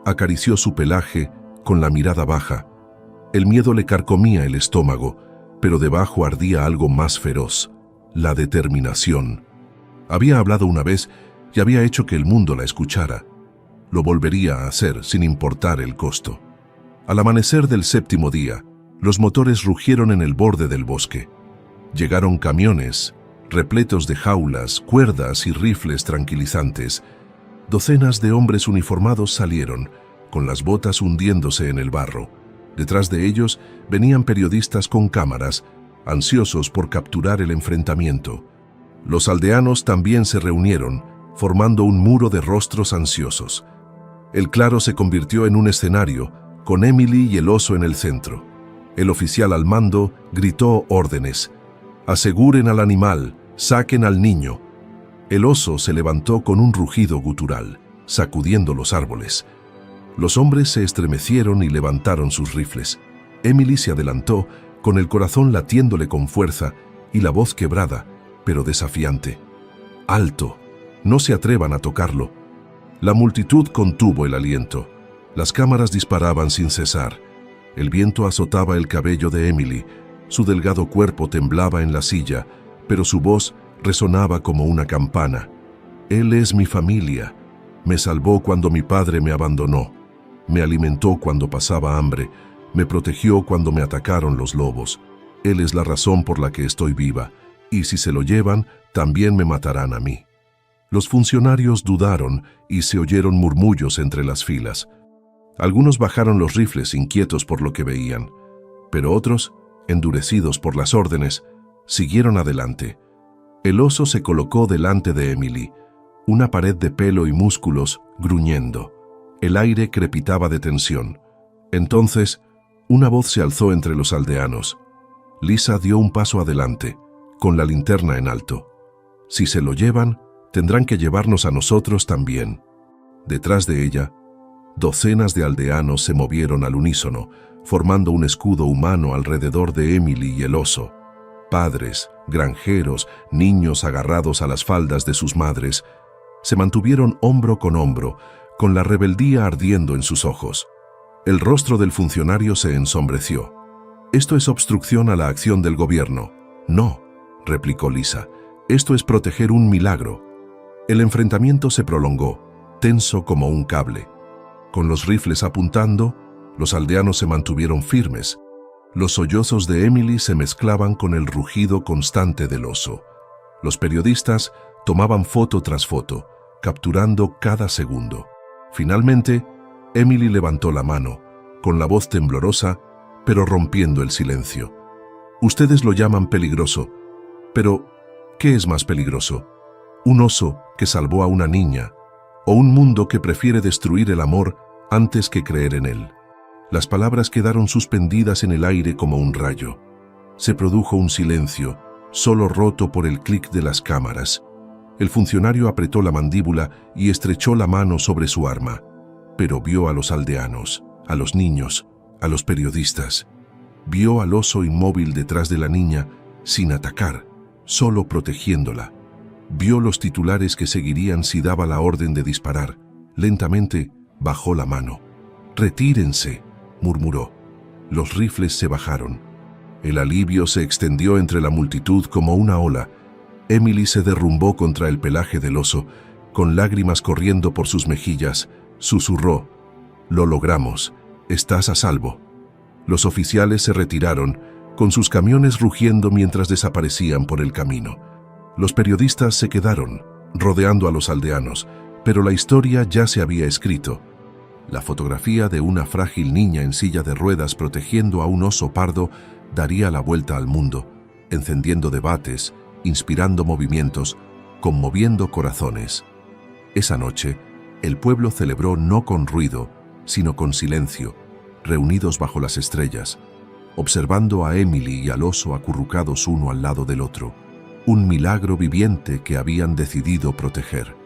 Acarició su pelaje con la mirada baja. El miedo le carcomía el estómago, pero debajo ardía algo más feroz, la determinación. Había hablado una vez y había hecho que el mundo la escuchara. Lo volvería a hacer sin importar el costo. Al amanecer del séptimo día, los motores rugieron en el borde del bosque. Llegaron camiones, repletos de jaulas, cuerdas y rifles tranquilizantes. Docenas de hombres uniformados salieron, con las botas hundiéndose en el barro. Detrás de ellos venían periodistas con cámaras, ansiosos por capturar el enfrentamiento. Los aldeanos también se reunieron, formando un muro de rostros ansiosos. El claro se convirtió en un escenario, con Emily y el oso en el centro. El oficial al mando gritó órdenes. «Aseguren al animal, saquen al niño». El oso se levantó con un rugido gutural, sacudiendo los árboles. Los hombres se estremecieron y levantaron sus rifles. Emily se adelantó, con el corazón latiéndole con fuerza y la voz quebrada, pero desafiante. «¡Alto! No se atrevan a tocarlo». La multitud contuvo el aliento. Las cámaras disparaban sin cesar. El viento azotaba el cabello de Emily. Su delgado cuerpo temblaba en la silla, pero su voz resonaba como una campana. «Él es mi familia. Me salvó cuando mi padre me abandonó. Me alimentó cuando pasaba hambre. Me protegió cuando me atacaron los lobos. Él es la razón por la que estoy viva. Y si se lo llevan, también me matarán a mí». Los funcionarios dudaron y se oyeron murmullos entre las filas. Algunos bajaron los rifles inquietos por lo que veían, pero otros, endurecidos por las órdenes, siguieron adelante. El oso se colocó delante de Emily, una pared de pelo y músculos gruñendo. El aire crepitaba de tensión. Entonces, una voz se alzó entre los aldeanos. Lisa dio un paso adelante, con la linterna en alto. «Si se lo llevan, tendrán que llevarnos a nosotros también». Detrás de ella, docenas de aldeanos se movieron al unísono, formando un escudo humano alrededor de Emily y el oso. Padres, granjeros, niños agarrados a las faldas de sus madres, se mantuvieron hombro, con la rebeldía ardiendo en sus ojos. El rostro del funcionario se ensombreció. «Esto es obstrucción a la acción del gobierno». «No», replicó Lisa, «esto es proteger un milagro». El enfrentamiento se prolongó, tenso como un cable. Con los rifles apuntando, los aldeanos se mantuvieron firmes. Los sollozos de Emily se mezclaban con el rugido constante del oso. Los periodistas tomaban foto tras foto, capturando cada segundo. Finalmente, Emily levantó la mano, con la voz temblorosa, pero rompiendo el silencio. «Ustedes lo llaman peligroso, pero ¿qué es más peligroso? ¿Un oso que salvó a una niña o un mundo que prefiere destruir el amor antes que creer en él?» Las palabras quedaron suspendidas en el aire como un rayo. Se produjo un silencio, solo roto por el clic de las cámaras. El funcionario apretó la mandíbula y estrechó la mano sobre su arma, pero vio a los aldeanos, a los niños, a los periodistas. Vio al oso inmóvil detrás de la niña, sin atacar, solo protegiéndola. Vio los titulares que seguirían si daba la orden de disparar. Lentamente bajó la mano. «Retírense», murmuró. Los rifles se bajaron. El alivio se extendió entre la multitud como una ola. Emily se derrumbó contra el pelaje del oso, con lágrimas corriendo por sus mejillas. Susurró: «Lo logramos. Estás a salvo». Los oficiales se retiraron, con sus camiones rugiendo mientras desaparecían por el camino. Los periodistas se quedaron, rodeando a los aldeanos, pero la historia ya se había escrito. La fotografía de una frágil niña en silla de ruedas protegiendo a un oso pardo daría la vuelta al mundo, encendiendo debates, inspirando movimientos, conmoviendo corazones. Esa noche, el pueblo celebró no con ruido, sino con silencio, reunidos bajo las estrellas, observando a Emily y al oso acurrucados uno al lado del otro, un milagro viviente que habían decidido proteger.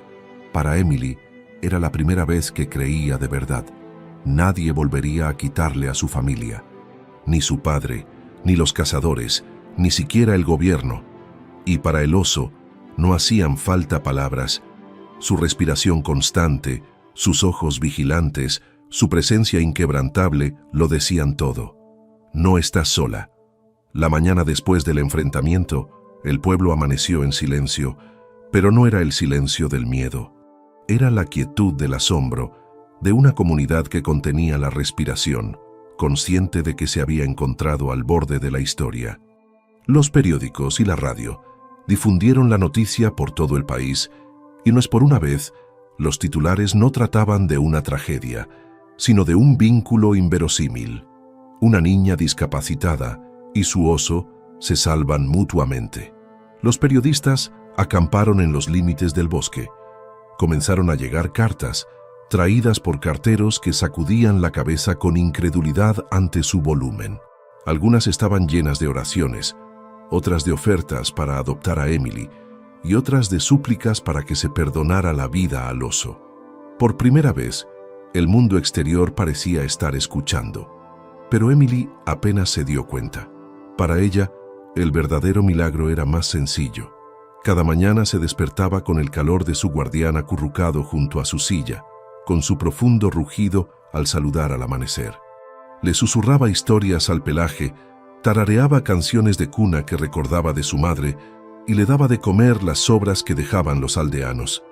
Para Emily, era la primera vez que creía de verdad. Nadie volvería a quitarle a su familia. Ni su padre, ni los cazadores, ni siquiera el gobierno. Y para el oso, no hacían falta palabras. Su respiración constante, sus ojos vigilantes, su presencia inquebrantable lo decían todo. No estás sola. La mañana después del enfrentamiento, el pueblo amaneció en silencio, pero no era el silencio del miedo. Era la quietud del asombro de una comunidad que contenía la respiración, consciente de que se había encontrado al borde de la historia. Los periódicos y la radio difundieron la noticia por todo el país, y no es por una vez, los titulares no trataban de una tragedia, sino de un vínculo inverosímil. Una niña discapacitada y su oso se salvan mutuamente. Los periodistas acamparon en los límites del bosque. Comenzaron a llegar cartas, traídas por carteros que sacudían la cabeza con incredulidad ante su volumen. Algunas estaban llenas de oraciones, otras de ofertas para adoptar a Emily y otras de súplicas para que se perdonara la vida al oso. Por primera vez, el mundo exterior parecía estar escuchando, pero Emily apenas se dio cuenta. Para ella, el verdadero milagro era más sencillo. Cada mañana se despertaba con el calor de su guardián acurrucado junto a su silla, con su profundo rugido al saludar al amanecer. Le susurraba historias al pelaje, tarareaba canciones de cuna que recordaba de su madre y le daba de comer las sobras que dejaban los aldeanos.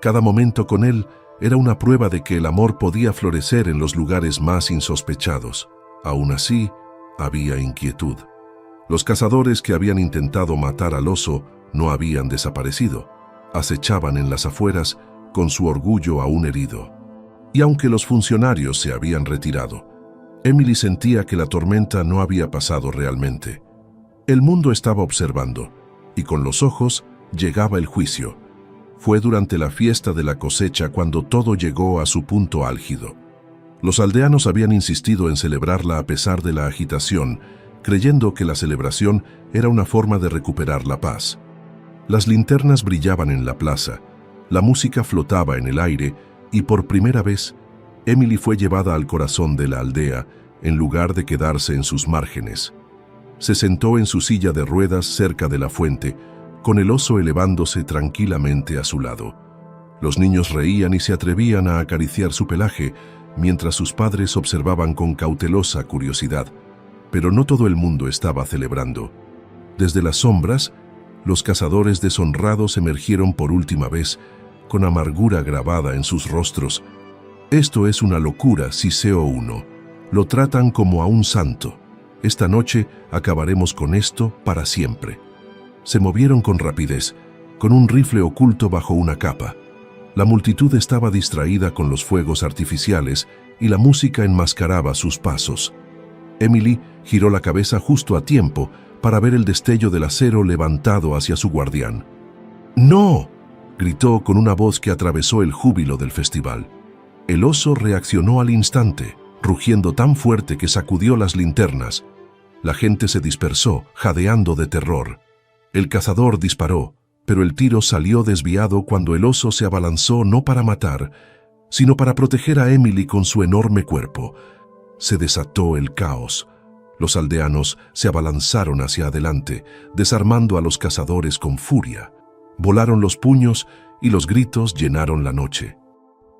Cada momento con él era una prueba de que el amor podía florecer en los lugares más insospechados. Aún así, había inquietud. Los cazadores que habían intentado matar al oso no habían desaparecido. Acechaban en las afueras con su orgullo aún herido. Y aunque los funcionarios se habían retirado, Emily sentía que la tormenta no había pasado realmente. El mundo estaba observando, y con los ojos llegaba el juicio. Fue durante la fiesta de la cosecha cuando todo llegó a su punto álgido. Los aldeanos habían insistido en celebrarla a pesar de la agitación, creyendo que la celebración era una forma de recuperar la paz. Las linternas brillaban en la plaza, la música flotaba en el aire y por primera vez, Emily fue llevada al corazón de la aldea en lugar de quedarse en sus márgenes. Se sentó en su silla de ruedas cerca de la fuente, con el oso elevándose tranquilamente a su lado. Los niños reían y se atrevían a acariciar su pelaje, mientras sus padres observaban con cautelosa curiosidad. Pero no todo el mundo estaba celebrando. Desde las sombras, los cazadores deshonrados emergieron por última vez, con amargura grabada en sus rostros. Esto es una locura, Siseo I. Lo tratan como a un santo. Esta noche acabaremos con esto para siempre. Se movieron con rapidez, con un rifle oculto bajo una capa. La multitud estaba distraída con los fuegos artificiales y la música enmascaraba sus pasos. Emily giró la cabeza justo a tiempo para ver el destello del acero levantado hacia su guardián. ¡No!, gritó con una voz que atravesó el júbilo del festival. El oso reaccionó al instante, rugiendo tan fuerte que sacudió las linternas. La gente se dispersó, jadeando de terror. El cazador disparó, pero el tiro salió desviado cuando el oso se abalanzó no para matar, sino para proteger a Emily con su enorme cuerpo. Se desató el caos. Los aldeanos se abalanzaron hacia adelante, desarmando a los cazadores con furia. Volaron los puños y los gritos llenaron la noche.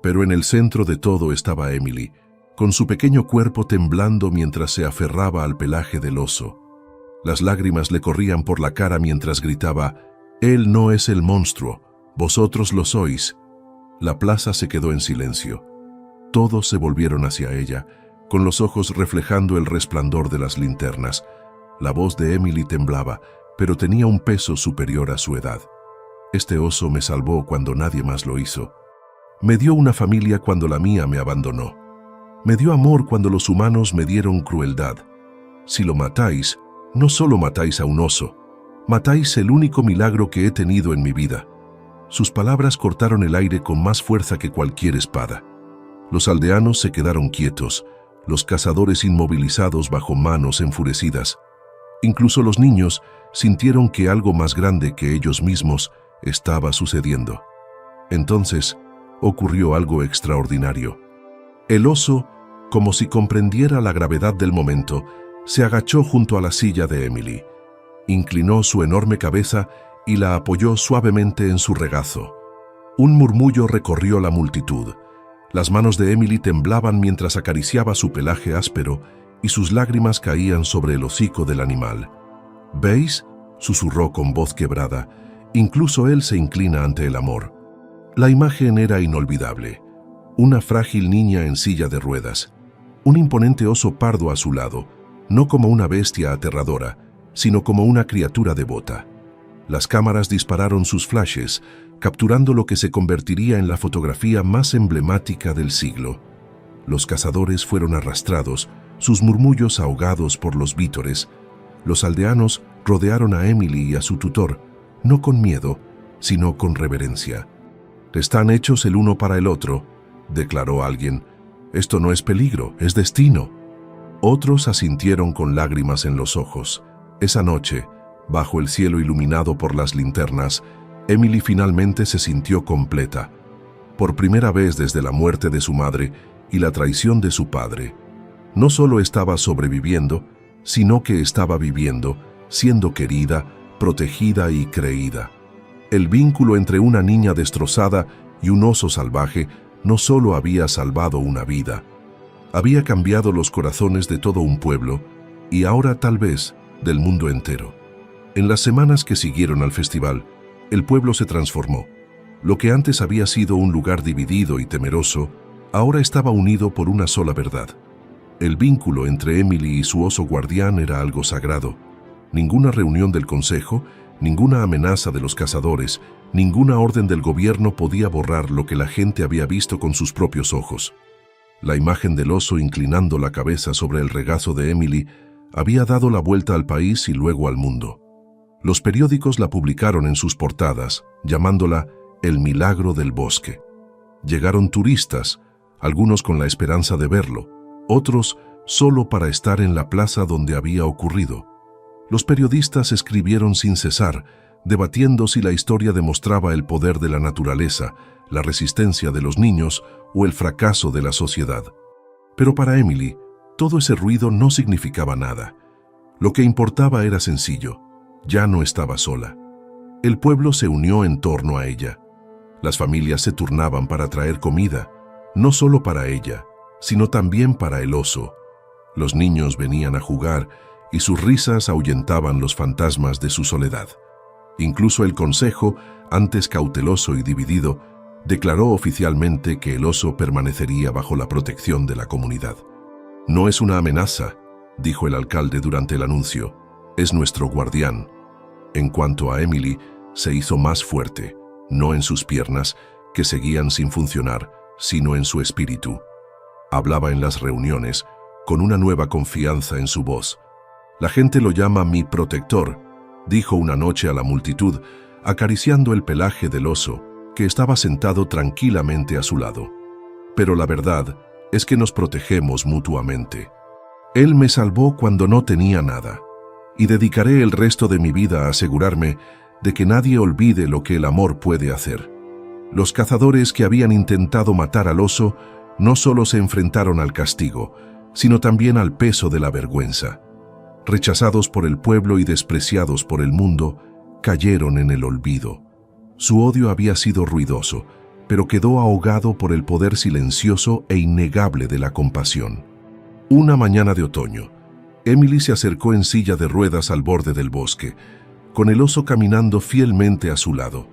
Pero en el centro de todo estaba Emily, con su pequeño cuerpo temblando mientras se aferraba al pelaje del oso. Las lágrimas le corrían por la cara mientras gritaba: «Él no es el monstruo, vosotros lo sois». La plaza se quedó en silencio. Todos se volvieron hacia ella, con los ojos reflejando el resplandor de las linternas. La voz de Emily temblaba, pero tenía un peso superior a su edad. «Este oso me salvó cuando nadie más lo hizo. Me dio una familia cuando la mía me abandonó. Me dio amor cuando los humanos me dieron crueldad. Si lo matáis, no solo matáis a un oso, matáis el único milagro que he tenido en mi vida». Sus palabras cortaron el aire con más fuerza que cualquier espada. Los aldeanos se quedaron quietos, los cazadores inmovilizados bajo manos enfurecidas. Incluso los niños sintieron que algo más grande que ellos mismos estaba sucediendo. Entonces, ocurrió algo extraordinario. El oso, como si comprendiera la gravedad del momento, se agachó junto a la silla de Emily, inclinó su enorme cabeza y la apoyó suavemente en su regazo. Un murmullo recorrió la multitud. Las manos de Emily temblaban mientras acariciaba su pelaje áspero y sus lágrimas caían sobre el hocico del animal. «¿Veis?», susurró con voz quebrada. «Incluso él se inclina ante el amor». La imagen era inolvidable. Una frágil niña en silla de ruedas, un imponente oso pardo a su lado, no como una bestia aterradora, sino como una criatura devota. Las cámaras dispararon sus flashes, capturando lo que se convertiría en la fotografía más emblemática del siglo. Los cazadores fueron arrastrados, sus murmullos ahogados por los vítores. Los aldeanos rodearon a Emily y a su tutor, no con miedo, sino con reverencia. «Están hechos el uno para el otro», declaró alguien. «Esto no es peligro, es destino». Otros asintieron con lágrimas en los ojos. Esa noche, bajo el cielo iluminado por las linternas, Emily finalmente se sintió completa. Por primera vez desde la muerte de su madre y la traición de su padre, no solo estaba sobreviviendo, sino que estaba viviendo, siendo querida, protegida y creída. El vínculo entre una niña destrozada y un oso salvaje no solo había salvado una vida, había cambiado los corazones de todo un pueblo y ahora tal vez del mundo entero. En las semanas que siguieron al festival, el pueblo se transformó. Lo que antes había sido un lugar dividido y temeroso, ahora estaba unido por una sola verdad. El vínculo entre Emily y su oso guardián era algo sagrado. Ninguna reunión del consejo, ninguna amenaza de los cazadores, ninguna orden del gobierno podía borrar lo que la gente había visto con sus propios ojos. La imagen del oso inclinando la cabeza sobre el regazo de Emily había dado la vuelta al país y luego al mundo. Los periódicos la publicaron en sus portadas, llamándola El Milagro del Bosque. Llegaron turistas, algunos con la esperanza de verlo, otros solo para estar en la plaza donde había ocurrido. Los periodistas escribieron sin cesar, debatiendo si la historia demostraba el poder de la naturaleza, la resistencia de los niños o el fracaso de la sociedad. Pero para Emily, todo ese ruido no significaba nada. Lo que importaba era sencillo: ya no estaba sola. El pueblo se unió en torno a ella. Las familias se turnaban para traer comida, no solo para ella, sino también para el oso. Los niños venían a jugar y sus risas ahuyentaban los fantasmas de su soledad. Incluso el consejo, antes cauteloso y dividido, declaró oficialmente que el oso permanecería bajo la protección de la comunidad. «No es una amenaza», dijo el alcalde durante el anuncio, «es nuestro guardián». En cuanto a Emily, se hizo más fuerte, no en sus piernas, que seguían sin funcionar, sino en su espíritu. Hablaba en las reuniones, con una nueva confianza en su voz. «La gente lo llama mi protector», dijo una noche a la multitud, acariciando el pelaje del oso, que estaba sentado tranquilamente a su lado. «Pero la verdad es que nos protegemos mutuamente. Él me salvó cuando no tenía nada, y dedicaré el resto de mi vida a asegurarme de que nadie olvide lo que el amor puede hacer». Los cazadores que habían intentado matar al oso no solo se enfrentaron al castigo, sino también al peso de la vergüenza. Rechazados por el pueblo y despreciados por el mundo, cayeron en el olvido. Su odio había sido ruidoso, pero quedó ahogado por el poder silencioso e innegable de la compasión. Una mañana de otoño, Emily se acercó en silla de ruedas al borde del bosque, con el oso caminando fielmente a su lado.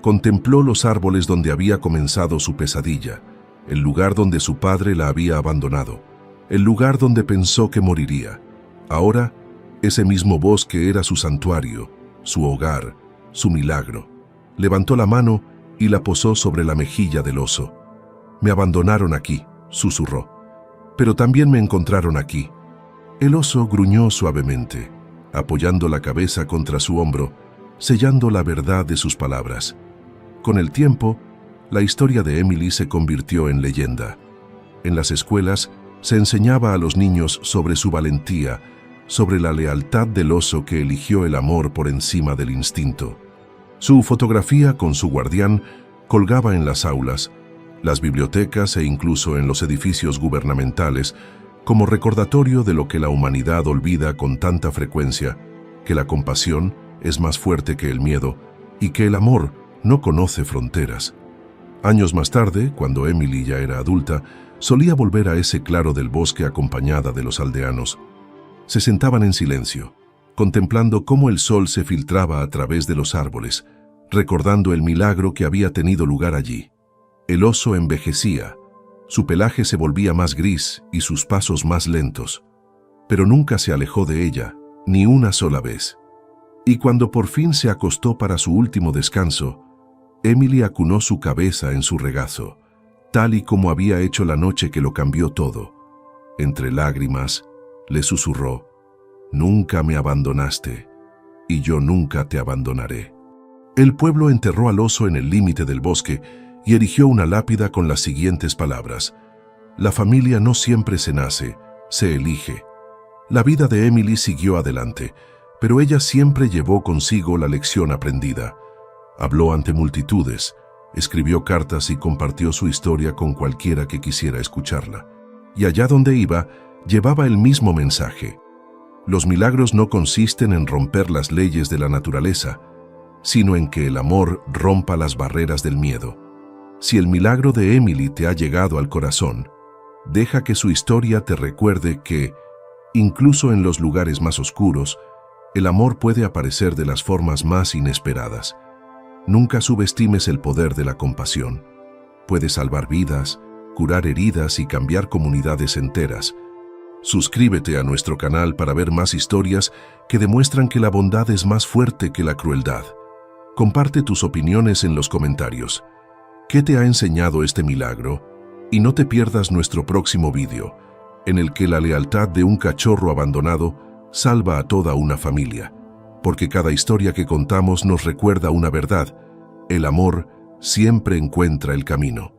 Contempló los árboles donde había comenzado su pesadilla, el lugar donde su padre la había abandonado, el lugar donde pensó que moriría. Ahora, ese mismo bosque era su santuario, su hogar, su milagro. Levantó la mano y la posó sobre la mejilla del oso. «Me abandonaron aquí», susurró, «pero también me encontraron aquí». El oso gruñó suavemente, apoyando la cabeza contra su hombro, sellando la verdad de sus palabras. Con el tiempo, la historia de Emily se convirtió en leyenda. En las escuelas se enseñaba a los niños sobre su valentía, sobre la lealtad del oso que eligió el amor por encima del instinto. Su fotografía con su guardián colgaba en las aulas, las bibliotecas e incluso en los edificios gubernamentales, como recordatorio de lo que la humanidad olvida con tanta frecuencia, que la compasión es más fuerte que el miedo y que el amor no conoce fronteras. Años más tarde, cuando Emily ya era adulta, solía volver a ese claro del bosque acompañada de los aldeanos. Se sentaban en silencio, contemplando cómo el sol se filtraba a través de los árboles, recordando el milagro que había tenido lugar allí. El oso envejecía, su pelaje se volvía más gris y sus pasos más lentos, pero nunca se alejó de ella, ni una sola vez. Y cuando por fin se acostó para su último descanso, Emily acunó su cabeza en su regazo, tal y como había hecho la noche que lo cambió todo. Entre lágrimas, le susurró: «Nunca me abandonaste, y yo nunca te abandonaré». El pueblo enterró al oso en el límite del bosque y erigió una lápida con las siguientes palabras: «La familia no siempre se nace, se elige». La vida de Emily siguió adelante, pero ella siempre llevó consigo la lección aprendida. Habló ante multitudes, escribió cartas y compartió su historia con cualquiera que quisiera escucharla. Y allá donde iba, llevaba el mismo mensaje. Los milagros no consisten en romper las leyes de la naturaleza, sino en que el amor rompa las barreras del miedo. Si el milagro de Emily te ha llegado al corazón, deja que su historia te recuerde que, incluso en los lugares más oscuros, el amor puede aparecer de las formas más inesperadas. Nunca subestimes el poder de la compasión. Puede salvar vidas, curar heridas y cambiar comunidades enteras. Suscríbete a nuestro canal para ver más historias que demuestran que la bondad es más fuerte que la crueldad. Comparte tus opiniones en los comentarios. ¿Qué te ha enseñado este milagro? Y no te pierdas nuestro próximo vídeo, en el que la lealtad de un cachorro abandonado salva a toda una familia. Porque cada historia que contamos nos recuerda una verdad: el amor siempre encuentra el camino.